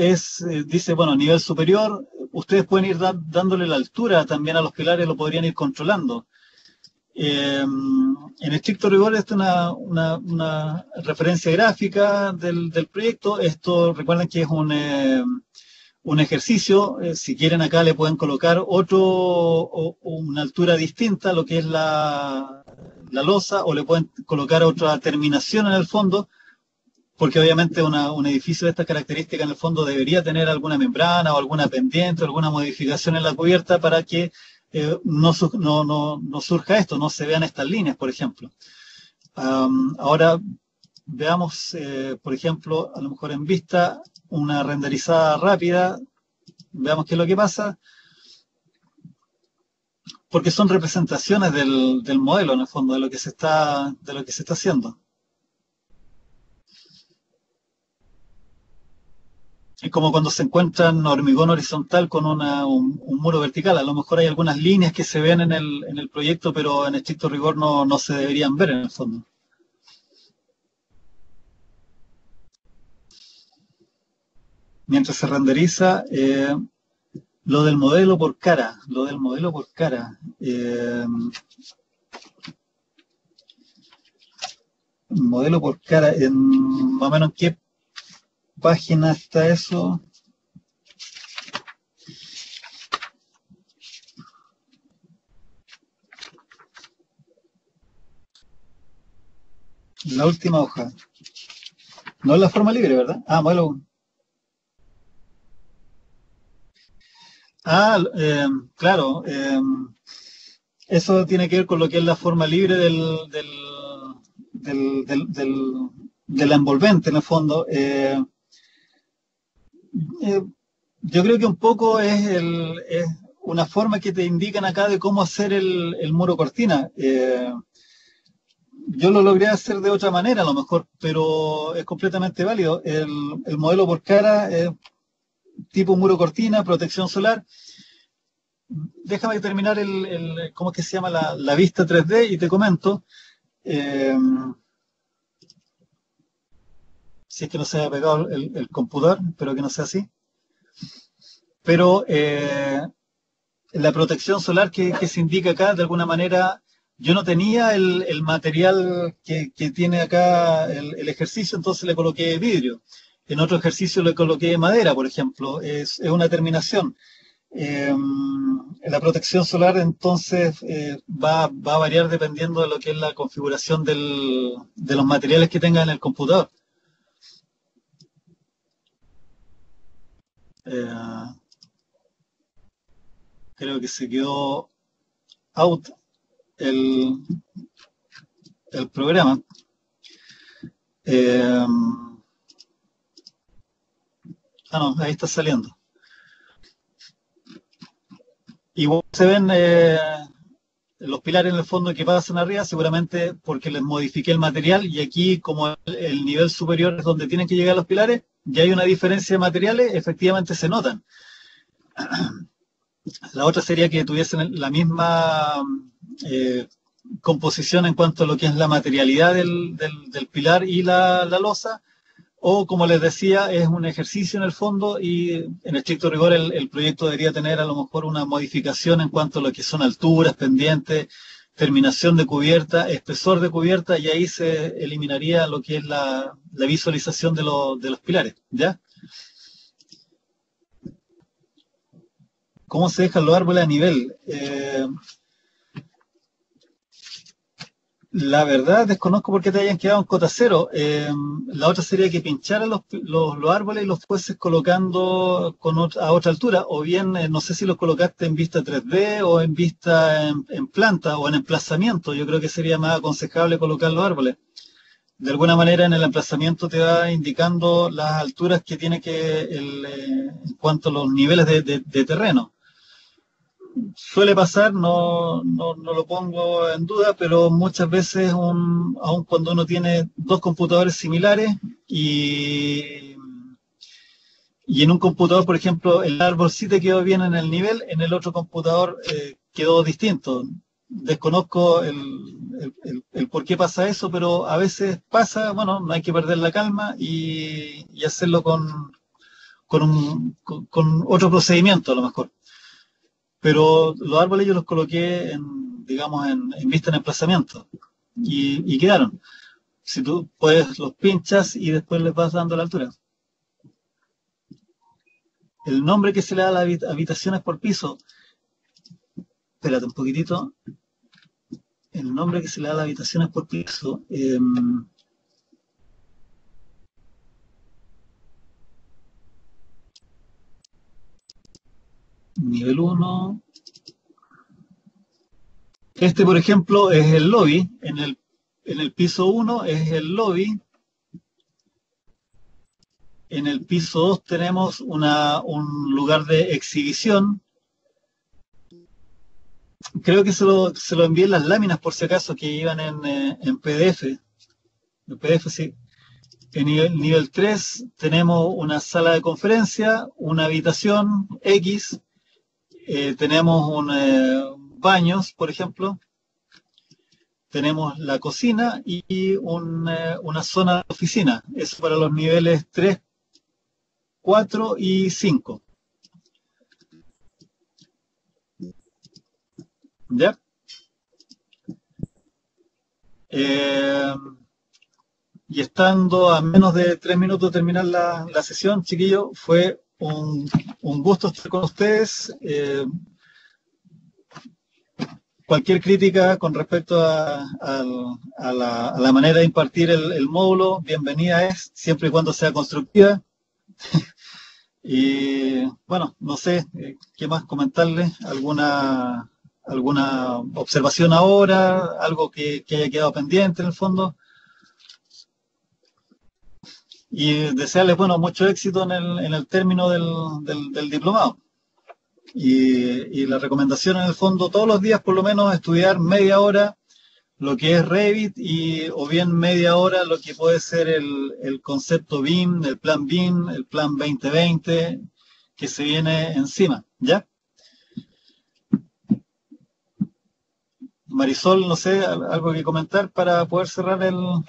dice, bueno, nivel superior, ustedes pueden ir dándole la altura también a los pilares, lo podrían ir controlando. En estricto rigor, esta es una referencia gráfica del proyecto. Esto, recuerden que es un ejercicio. Si quieren acá le pueden colocar una altura distinta a lo que es la losa, o le pueden colocar otra terminación en el fondo, porque obviamente un edificio de estas características en el fondo debería tener alguna membrana o alguna pendiente o alguna modificación en la cubierta para que no surja esto, no se vean estas líneas, por ejemplo. Ahora veamos, por ejemplo, a lo mejor en vista, una renderizada rápida, veamos qué es lo que pasa, porque son representaciones del modelo, en el fondo, de lo que se está haciendo. Es como cuando se encuentran hormigón horizontal con un muro vertical. A lo mejor hay algunas líneas que se ven en el proyecto, pero en estricto rigor no se deberían ver en el fondo. Mientras se renderiza, lo del modelo por cara. Modelo por cara, más o menos en qué página está eso. La última hoja. No es la forma libre, ¿verdad? Modelo. Claro. Eso tiene que ver con lo que es la forma libre de la envolvente, en el fondo. Yo creo que un poco es una forma que te indican acá de cómo hacer el muro cortina. yo lo logré hacer de otra manera a lo mejor, pero es completamente válido. El modelo por cara es tipo muro cortina, protección solar. Déjame terminar ¿cómo es que se llama? La vista 3D y te comento. eh, si es que no se haya pegado el computador, espero que no sea así. Pero la protección solar que se indica acá, de alguna manera, yo no tenía el material que tiene acá el ejercicio, entonces le coloqué vidrio. En otro ejercicio le coloqué madera, por ejemplo. Es una terminación. La protección solar entonces va a variar dependiendo de lo que es la configuración de los materiales que tenga en el computador. Eh, Creo que se quedó out el, el programa. Eh, no, ahí está saliendo. Igual se ven los pilares en el fondo que pasan arriba, seguramente porque les modifiqué el material y aquí como el nivel superior es donde tienen que llegar los pilares, ya hay una diferencia de materiales, efectivamente se notan. La otra sería que tuviesen la misma composición en cuanto a lo que es la materialidad del pilar y la losa, o como les decía, es un ejercicio en el fondo y en estricto rigor el proyecto debería tener a lo mejor una modificación en cuanto a lo que son alturas, pendientes, terminación de cubierta, espesor de cubierta, y ahí se eliminaría lo que es la visualización de los pilares, ¿ya? ¿Cómo se dejan los árboles a nivel? La verdad, desconozco por qué te hayan quedado en cota cero. La otra sería que pincharan los árboles y los fueses colocando a otra altura. O bien, no sé si los colocaste en vista 3D o en vista en planta o en emplazamiento. Yo creo que sería más aconsejable colocar los árboles. De alguna manera, en el emplazamiento te va indicando las alturas que tiene en cuanto a los niveles de terreno. Suele pasar, no lo pongo en duda, pero muchas veces, aun cuando uno tiene dos computadores similares y en un computador, por ejemplo, el árbol sí te quedó bien en el nivel, en el otro computador quedó distinto. Desconozco el por qué pasa eso, pero a veces pasa, bueno, no hay que perder la calma y hacerlo con otro procedimiento a lo mejor. Pero los árboles yo los coloqué digamos, en vista en emplazamiento y quedaron. Si tú puedes, los pinchas y después les vas dando la altura. El nombre que se le da a las habitaciones por piso, espérate un poquitito, el nombre que se le da a las habitaciones por piso, nivel 1. Este, por ejemplo, es el lobby. En el piso 1 es el lobby. En el piso 2 tenemos un lugar de exhibición. Creo que se lo envié en las láminas por si acaso que iban en PDF. En PDF sí. En nivel 3 tenemos una sala de conferencia, una habitación X. Tenemos baños, por ejemplo. Tenemos la cocina y una zona de oficina. Eso para los niveles 3, 4 y 5. ¿Ya? Y estando a menos de 3 minutos de terminar la sesión, chiquillo, fue un gusto estar con ustedes. Cualquier crítica con respecto a la manera de impartir el módulo, bienvenida es, siempre y cuando sea constructiva. Y bueno, no sé qué más comentarles, alguna observación ahora, algo que haya quedado pendiente en el fondo. Y desearles, bueno, mucho éxito en el término del diplomado. Y la recomendación en el fondo, todos los días por lo menos estudiar media hora lo que es Revit y o bien media hora lo que puede ser el concepto BIM, el plan BIM, el plan 2020 que se viene encima, ¿ya? Marisol, no sé, algo que comentar para poder cerrar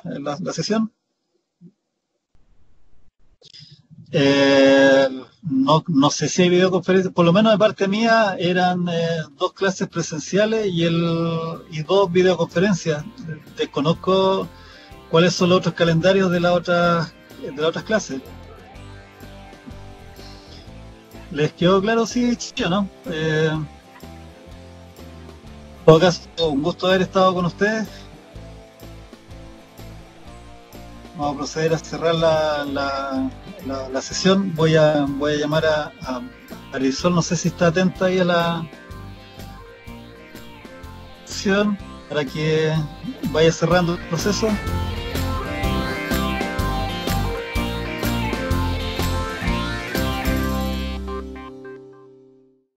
la sesión. No sé si hay videoconferencias, por lo menos de parte mía eran 2 clases presenciales y 2 videoconferencias. Desconozco cuáles son los otros calendarios de las otras clases. ¿Les quedó claro? Sí, sí o no. En todo caso, un gusto haber estado con ustedes. Vamos a proceder a cerrar la sesión. Voy a llamar a Marisol, no sé si está atenta ahí a la sesión para que vaya cerrando el proceso.